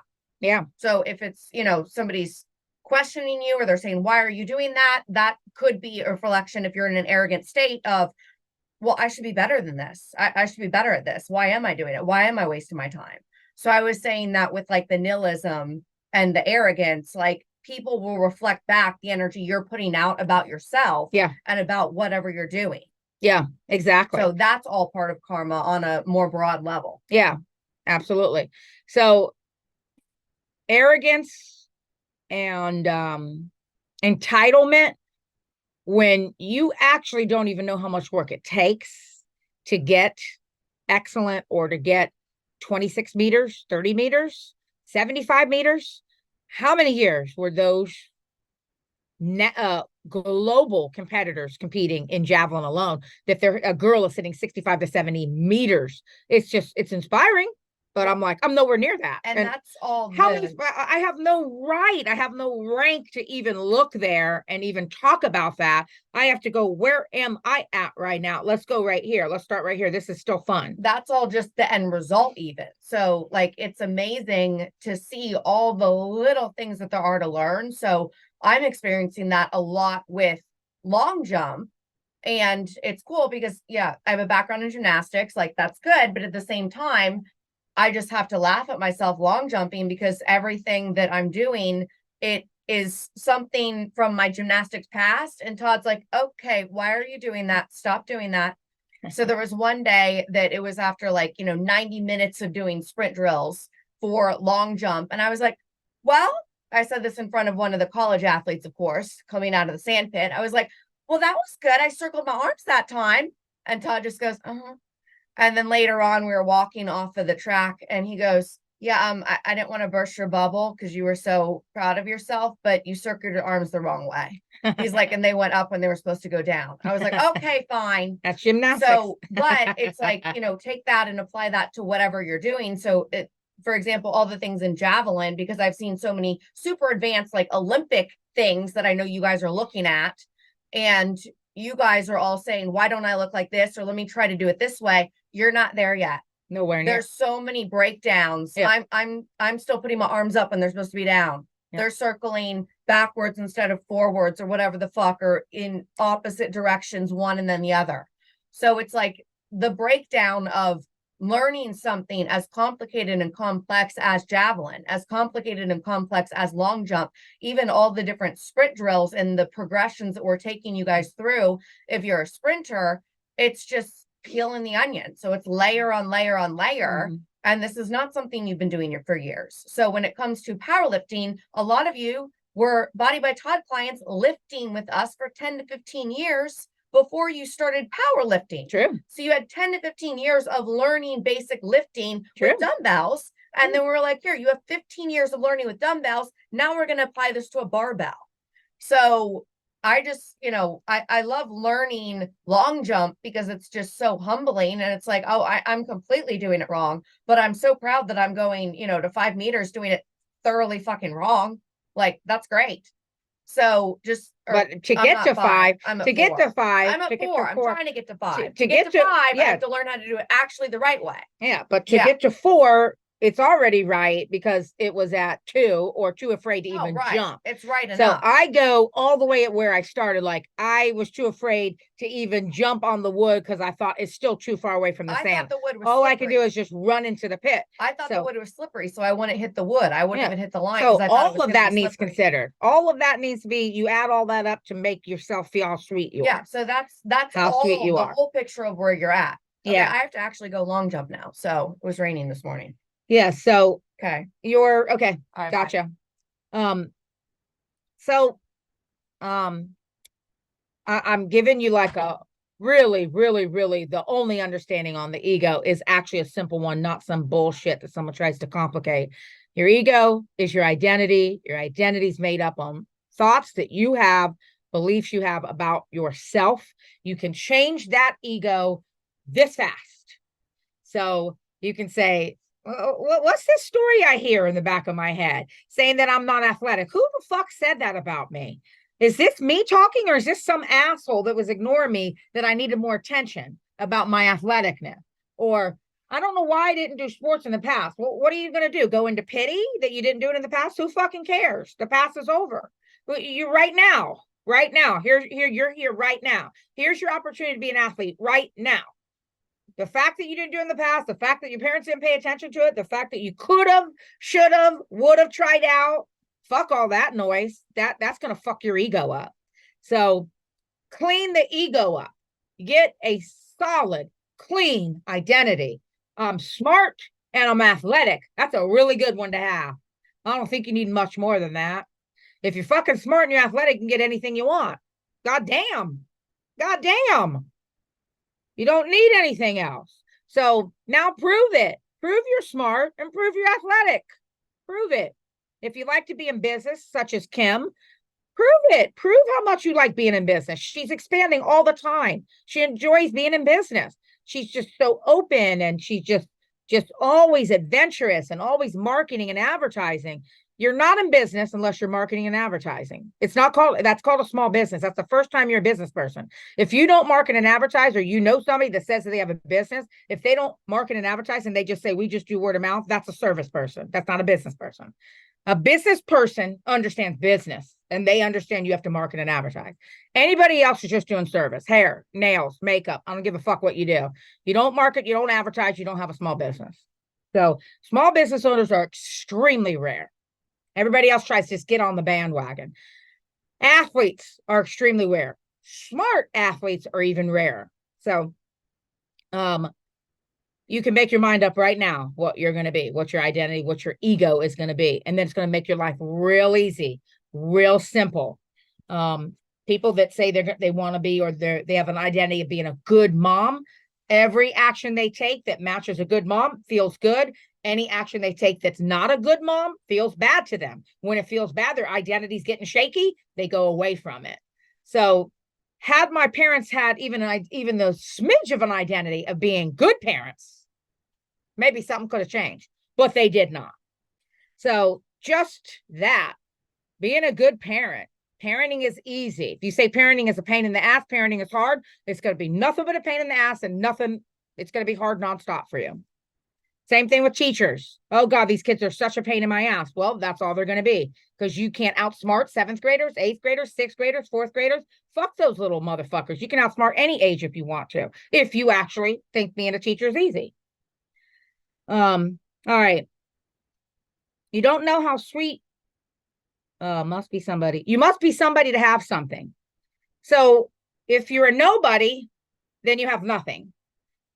Speaker 2: So if it's, somebody's questioning you or they're saying, why are you doing that? That could be a reflection if you're in an arrogant state of, well, I should be better than this. I should be better at this. Why am I doing it? Why am I wasting my time? So I was saying that with like the nihilism and the arrogance, like people will reflect back the energy you're putting out about yourself and about whatever you're doing.
Speaker 1: Yeah, exactly.
Speaker 2: So that's all part of karma on a more broad level.
Speaker 1: Yeah, absolutely. So arrogance and entitlement, when you actually don't even know how much work it takes to get excellent or to get 26 meters, 30 meters, 75 meters, how many years were those global competitors competing in javelin alone, that a girl is sitting 65 to 70 meters? It's inspiring. But I'm like, I'm nowhere near that.
Speaker 2: And that's all.
Speaker 1: I have no right. I have no rank to even look there and even talk about that. I have to go, where am I at right now? Let's go right here. Let's start right here. This is still fun.
Speaker 2: That's all just the end result even. So like, it's amazing to see all the little things that there are to learn. So I'm experiencing that a lot with long jump. And it's cool because, I have a background in gymnastics. Like, that's good. But at the same time, I just have to laugh at myself long jumping because everything that I'm doing, it is something from my gymnastics past. And Todd's like, okay, why are you doing that? Stop doing that. So there was one day that it was after 90 minutes of doing sprint drills for long jump. And I was like, well, I said this in front of one of the college athletes, of course, coming out of the sand pit. I was like, well, that was good. I circled my arms that time. And Todd just goes, uh-huh. And then later on, we were walking off of the track and he goes, Yeah, I didn't want to burst your bubble because you were so proud of yourself, but you circled your arms the wrong way. He's like, and they went up when they were supposed to go down. I was like, okay, fine.
Speaker 1: That's gymnastics.
Speaker 2: So, but it's like, take that and apply that to whatever you're doing. So for example, all the things in javelin, because I've seen so many super advanced, like Olympic things that I know you guys are looking at. And you guys are all saying, why don't I look like this? Or let me try to do it this way. You're not there yet.
Speaker 1: Nowhere near.
Speaker 2: There's so many breakdowns.
Speaker 1: Yeah.
Speaker 2: I'm still putting my arms up and they're supposed to be down.
Speaker 1: Yeah.
Speaker 2: They're circling backwards instead of forwards or whatever the fuck, or in opposite directions, one and then the other. So it's like the breakdown of learning something as complicated and complex as javelin, as complicated and complex as long jump, even all the different sprint drills and the progressions that we're taking you guys through. If you're a sprinter, it's just peeling the onion. So it's layer on layer on layer.
Speaker 1: Mm-hmm.
Speaker 2: And this is not something you've been doing for years. So when it comes to powerlifting, a lot of you were Body by Todd clients lifting with us for 10 to 15 years before you started powerlifting.
Speaker 1: True.
Speaker 2: So you had 10 to 15 years of learning basic lifting
Speaker 1: True.
Speaker 2: with dumbbells. And then we were like, here, you have 15 years of learning with dumbbells. Now we're going to apply this to a barbell. So I just, I love learning long jump because it's just so humbling. And it's like, oh, I'm completely doing it wrong. But I'm so proud that I'm going, to 5 meters, doing it thoroughly fucking wrong. Like, that's great. So just,
Speaker 1: but to get to 5, to get to 5,
Speaker 2: I'm at 4. I'm trying to get to 5.
Speaker 1: To get to
Speaker 2: 5,
Speaker 1: yeah.
Speaker 2: I have to learn how to do it actually the right way.
Speaker 1: Yeah, but to get to 4, it's already right because it was at 2 or too afraid to even jump.
Speaker 2: It's right enough.
Speaker 1: So I go all the way at where I started. Like I was too afraid to even jump on the wood because I thought it's still too far away from the sand.
Speaker 2: Thought the wood was
Speaker 1: all
Speaker 2: slippery.
Speaker 1: I can do is just run into the pit.
Speaker 2: I thought the wood was slippery, so I wouldn't hit the wood. I wouldn't even hit the line.
Speaker 1: So all of that needs considered. All of that needs to be, you add all that up to make yourself feel how sweet you are.
Speaker 2: Yeah, so that's
Speaker 1: how
Speaker 2: all
Speaker 1: sweet you
Speaker 2: the
Speaker 1: are.
Speaker 2: whole picture of where you're at. Okay,
Speaker 1: yeah.
Speaker 2: I have to actually go long jump now. So it was raining this morning.
Speaker 1: Yeah, so
Speaker 2: okay.
Speaker 1: You're okay.
Speaker 2: Right,
Speaker 1: gotcha.
Speaker 2: Bye.
Speaker 1: I'm giving you like a really, really, really, the only understanding on the ego is actually a simple one, not some bullshit that someone tries to complicate. Your ego is your identity. Your identity is made up on thoughts that you have, beliefs you have about yourself. You can change that ego this fast. So you can say, what's this story I hear in the back of my head saying that I'm not athletic? Who the fuck said that about me? Is this me talking, or is this some asshole that was ignoring me that I needed more attention about my athleticness? Or I don't know why I didn't do sports in the past. Well, what are you going to do? Go into pity that you didn't do it in the past? Who fucking cares? The past is over. You right now, you're here right now. Here's your opportunity to be an athlete right now. The fact that you didn't do it in the past, the fact that your parents didn't pay attention to it, the fact that you could have, should have, would have tried out, fuck all that noise. That's going to fuck your ego up. So clean the ego up. Get a solid, clean identity. I'm smart and I'm athletic. That's a really good one to have. I don't think you need much more than that. If you're fucking smart and you're athletic, you can get anything you want. God damn. You don't need anything else. So now prove it. Prove you're smart and prove you're athletic. Prove it. If you like to be in business, such as Kim, prove it. Prove how much you like being in business. She's expanding all the time. She enjoys being in business. She's just so open, and she's just always adventurous and always marketing and advertising. You're not in business unless you're marketing and advertising. That's called a small business. That's the first time you're a business person. If you don't market and advertise, or somebody that says that they have a business, if they don't market and advertise and they just say, we just do word of mouth, that's a service person. That's not a business person. A business person understands business, and they understand you have to market and advertise. Anybody else is just doing service, hair, nails, makeup. I don't give a fuck what you do. You don't market, you don't advertise, you don't have a small business. So small business owners are extremely rare. Everybody else tries to just get on the bandwagon. Athletes are extremely rare. Smart athletes are even rarer. So you can make your mind up right now what you're going to be, what your identity, what your ego is going to be. And then it's going to make your life real easy, real simple. People that say they want to be, or they have an identity of being a good mom, every action they take that matches a good mom feels good. Any action they take that's not a good mom feels bad to them. When it feels bad, their identity's getting shaky, they go away from it. So had my parents had even the smidge of an identity of being good parents, maybe something could have changed, but they did not. So just that, being a good parent, parenting is easy. If you say parenting is a pain in the ass, parenting is hard, it's going to be nothing but a pain in the ass and nothing, it's going to be hard nonstop for you. Same thing with teachers. Oh God, these kids are such a pain in my ass. Well, that's all they're going to be, because you can't outsmart 7th graders, 8th graders, 6th graders, 4th graders. Fuck those little motherfuckers. You can outsmart any age if you want to, if you actually think being a teacher is easy. All right. You don't know how sweet. Must be somebody. You must be somebody to have something. So if you're a nobody, then you have nothing.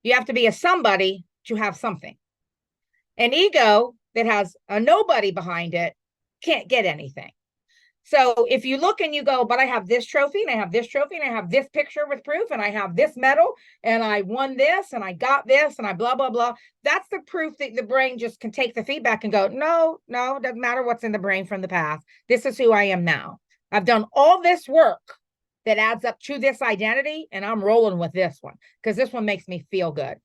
Speaker 1: You have to be a somebody to have something. An ego that has a nobody behind it can't get anything. So if you look and you go, but I have this trophy and I have this trophy and I have this picture with proof and I have this medal and I won this and I got this and I blah, blah, blah. That's the proof that the brain just can take the feedback and go, no, it doesn't matter what's in the brain from the past. This is who I am now. I've done all this work that adds up to this identity and I'm rolling with this one because this one makes me feel good.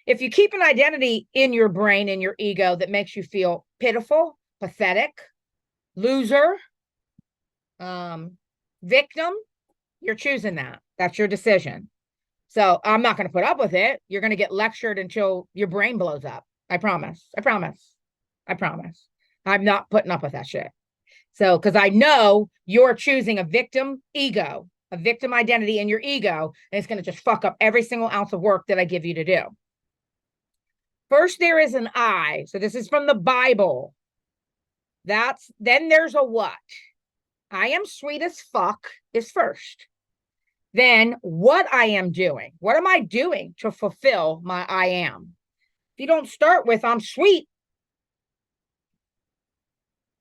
Speaker 1: If you keep an identity in your brain, in your ego, that makes you feel pitiful, pathetic, loser, victim, you're choosing that. That's your decision. So I'm not going to put up with it. You're going to get lectured until your brain blows up. I promise. I'm not putting up with that shit. So, because I know you're choosing a victim ego, a victim identity in your ego, and it's going to just fuck up every single ounce of work that I give you to do. First, there is an I. So this is from the Bible. Then there's a what. I am sweet as fuck is first. Then what I am doing. What am I doing to fulfill my I am? If you don't start with I'm sweet,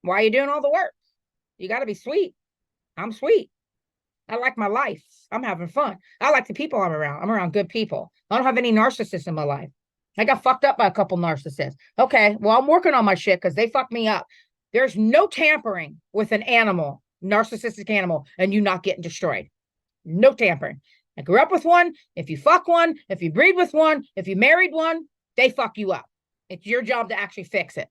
Speaker 1: why are you doing all the work? You got to be sweet. I'm sweet. I like my life. I'm having fun. I like the people I'm around. I'm around good people. I don't have any narcissists in my life. I got fucked up by a couple narcissists. Okay, well, I'm working on my shit because they fucked me up. There's no tampering with an animal, narcissistic animal, and you not getting destroyed. No tampering. I grew up with one. If you fuck one, if you breed with one, if you married one, they fuck you up. It's your job to actually fix it.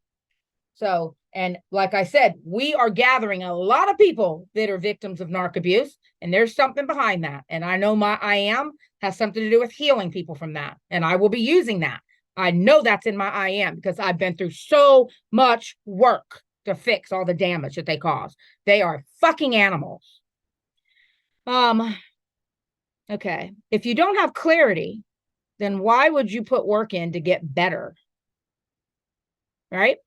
Speaker 1: So, and like I said, we are gathering a lot of people that are victims of narc abuse, and there's something behind that. And I know my I am has something to do with healing people from that. And I will be using that. I know that's in my I am because I've been through so much work to fix all the damage that they cause. They are fucking animals. Okay. If you don't have clarity, then why would you put work in to get better? Right?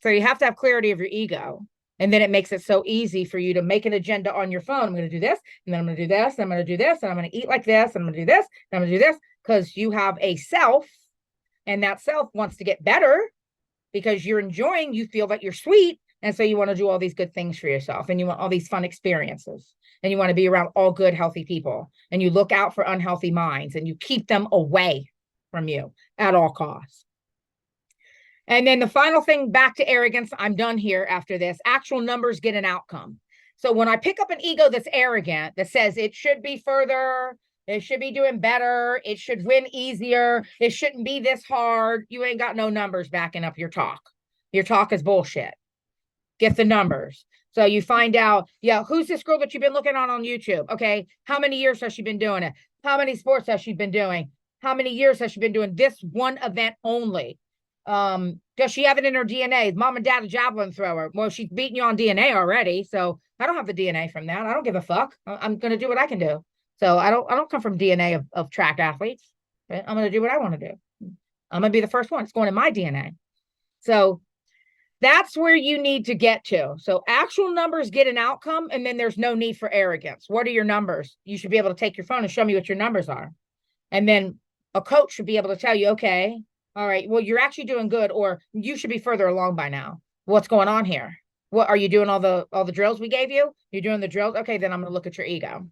Speaker 1: So you have to have clarity of your ego. And then it makes it so easy for you to make an agenda on your phone. I'm going to do this, and then I'm going to do this, and I'm going to do this, and I'm going to eat like this, and I'm going to do this, and I'm going to do this, because you have a self, and that self wants to get better because you're enjoying, you feel that you're sweet, and so you want to do all these good things for yourself, and you want all these fun experiences, and you want to be around all good, healthy people, and you look out for unhealthy minds, and you keep them away from you at all costs. And then the final thing, back to arrogance. I'm done here after this. Actual numbers get an outcome. So when I pick up an ego that's arrogant, that says it should be further, it should be doing better, it should win easier, it shouldn't be this hard, you ain't got no numbers backing up your talk. Your talk is bullshit. Get the numbers. So you find out, yeah, who's this girl that you've been looking on YouTube? Okay, how many years has she been doing it? How many sports has she been doing? How many years has she been doing this one event only? Does she have it in her DNA? Is mom and dad a javelin thrower? Well, she's beating you on DNA already, so I don't have the DNA from that. I don't give a fuck. I'm gonna do what I can do. So I don't come from DNA of track athletes. Okay? I'm gonna do what I want to do. I'm gonna be the first one. It's going in my DNA. So that's where you need to get to. So actual numbers get an outcome, and then there's no need for arrogance. What are your numbers? You should be able to take your phone and show me what your numbers are. And then a coach should be able to tell you, okay, all right, well, you're actually doing good, or you should be further along by now. What's going on here? What are you doing? All the drills we gave you? You're doing the drills? Okay, then I'm gonna look at your ego.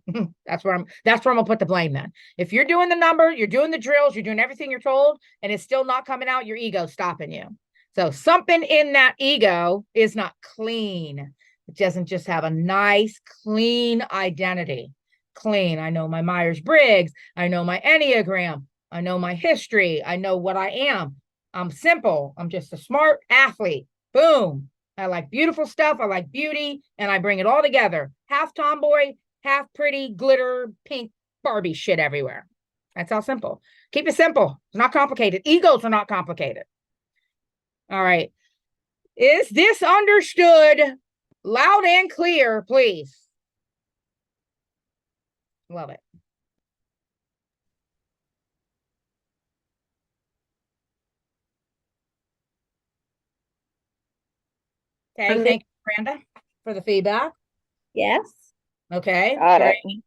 Speaker 1: That's where I'm gonna put the blame then. If you're doing the number, you're doing the drills, you're doing everything you're told, and it's still not coming out, your ego's stopping you. So something in that ego is not clean. It doesn't just have a nice, clean identity. Clean. I know my Myers-Briggs. I know my Enneagram. I know my history. I know what I am. I'm simple. I'm just a smart athlete. Boom. I like beautiful stuff. I like beauty, and I bring it all together. Half tomboy, half pretty, glitter, pink Barbie shit everywhere. That's how simple. Keep it simple. It's not complicated. Egos are not complicated. All right. Is this understood loud and clear, please? Love it. Okay, thank you, Brenda, for the feedback.
Speaker 2: Yes.
Speaker 1: Okay,
Speaker 4: Got
Speaker 1: great,
Speaker 4: it.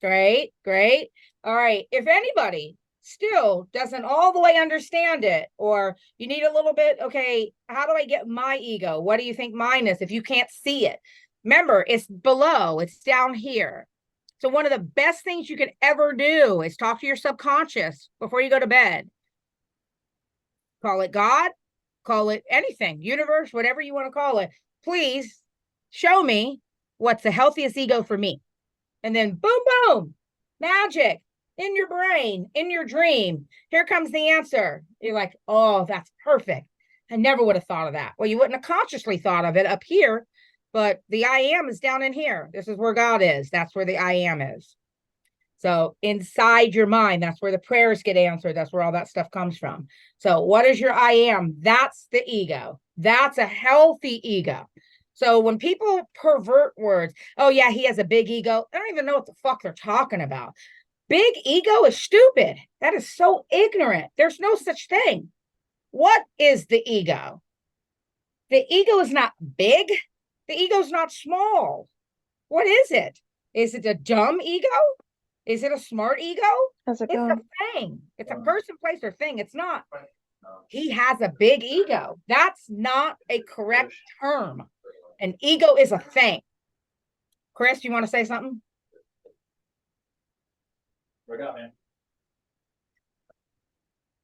Speaker 1: great, great. All right, if anybody still doesn't all the way understand it, or you need a little bit, okay, how do I get my ego? What do you think mine is if you can't see it? Remember, it's below, it's down here. So one of the best things you can ever do is talk to your subconscious before you go to bed. Call it God, call it anything, universe, whatever you want to call it. Please show me what's the healthiest ego for me. And then boom, boom, magic in your brain, in your dream. Here comes the answer. You're like, oh, that's perfect. I never would have thought of that. Well, you wouldn't have consciously thought of it up here, but the I am is down in here. This is where God is. That's where the I am is. So inside your mind, that's where the prayers get answered. That's where all that stuff comes from. So what is your I am? That's the ego. That's a healthy ego. So when people pervert words, oh yeah, he has a big ego. I don't even know what the fuck they're talking about. Big ego is stupid. That is so ignorant. There's no such thing. What is the ego? The ego is not big. The ego is not small. What is it? Is it a dumb ego? Is it a smart ego?
Speaker 4: How's it
Speaker 1: It's
Speaker 4: going?
Speaker 1: a thing. It's a person, place, or thing. It's not. He has a big ego. That's not a correct term. An ego is a thing. Chris, you want to say something?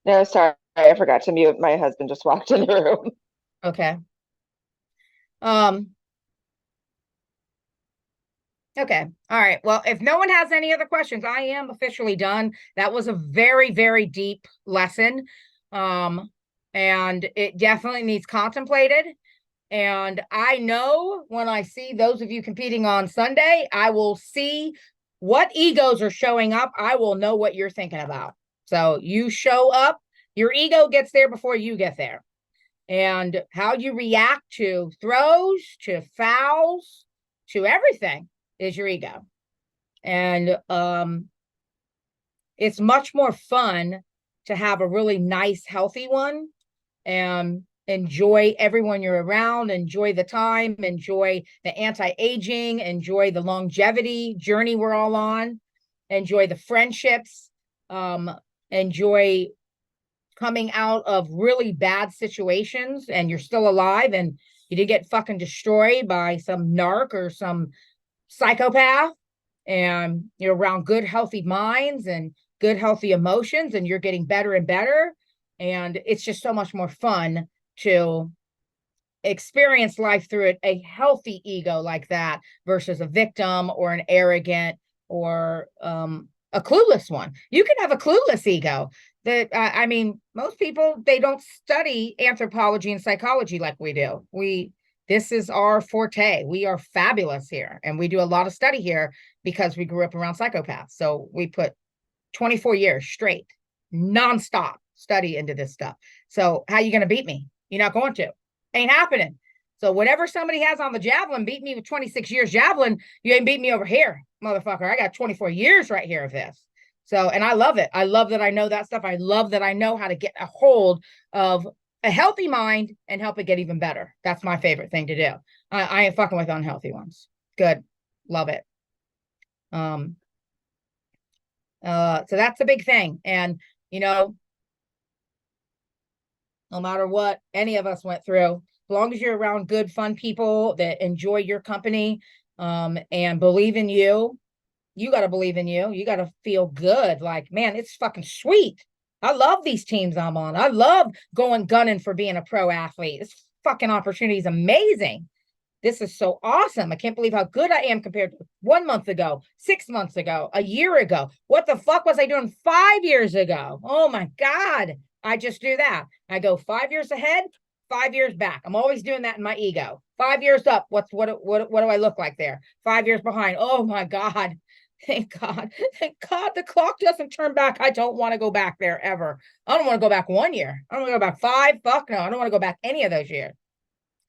Speaker 4: No, sorry, I forgot to mute. My husband just walked in the room.
Speaker 1: Okay. Okay. All right. Well, if no one has any other questions, I am officially done. That was a very, very deep lesson. And it definitely needs contemplated. And I know when I see those of you competing on Sunday, I will see what egos are showing up. I will know what you're thinking about. So you show up, your ego gets there before you get there. And how you react to throws, to fouls, to everything is your ego. And it's much more fun to have a really nice, healthy one and enjoy everyone you're around, enjoy the time, enjoy the anti-aging, enjoy the longevity journey we're all on, enjoy the friendships, enjoy coming out of really bad situations and you're still alive and you didn't get fucking destroyed by some narc or some psychopath, and you're around good healthy minds and good healthy emotions and you're getting better and better, and it's just so much more fun to experience life through a healthy ego like that versus a victim or an arrogant or a clueless one. You can have a clueless ego that I mean, most people, they don't study anthropology and psychology like we do. This is our forte. We are fabulous here, and we do a lot of study here because we grew up around psychopaths. So we put 24 years straight, nonstop study into this stuff. So how are you going to beat me? You're not going to. Ain't happening. So whatever somebody has on the javelin, beat me with 26 years javelin, you ain't beat me over here, motherfucker. I got 24 years right here of this. So, and I love it. I love that I know that stuff. I love that I know how to get a hold of a healthy mind and help it get even better. That's my favorite thing to do. I ain't fucking with unhealthy ones. Good. Love it. So that's a big thing. And, you know, no matter what any of us went through, as long as you're around good, fun people that enjoy your company, and believe in you, you got to believe in you. You got to feel good. Like, man, it's fucking sweet. I love these teams I'm on. I love going gunning for being a pro athlete. This fucking opportunity is amazing. This is so awesome. I can't believe how good I am compared to 1 month ago, 6 months ago, a year ago. What the fuck was I doing 5 years ago? Oh my God. I just do that. I go 5 years ahead, 5 years back. I'm always doing that in my ego. 5 years up. What do I look like there? 5 years behind. Oh my God. Thank God. Thank God the clock doesn't turn back. I don't want to go back there ever. I don't want to go back 1 year. I don't want to go back 5. Fuck no. I don't want to go back any of those years.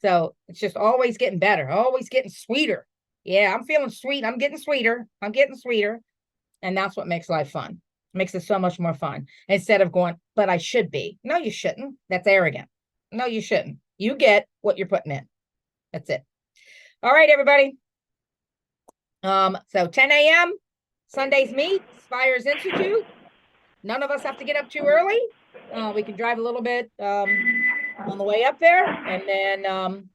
Speaker 1: So it's just always getting better, always getting sweeter. Yeah, I'm feeling sweet. I'm getting sweeter. I'm getting sweeter. And that's what makes life fun. Makes it so much more fun instead of going, but I should be. No, you shouldn't. That's arrogant. No, you shouldn't. You get what you're putting in. That's it. All right, everybody. So 10 a.m. Sundays meet, Spires Institute. None of us have to get up too early. We can drive a little bit on the way up there, and then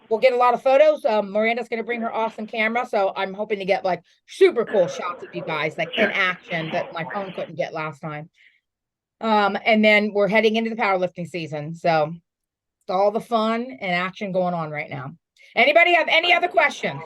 Speaker 1: we'll get a lot of photos. Miranda's going to bring her awesome camera, so I'm hoping to get like super cool shots of you guys, like in action that my phone couldn't get last time. And then we're heading into the powerlifting season, so it's all the fun and action going on right now. Anybody have any other questions?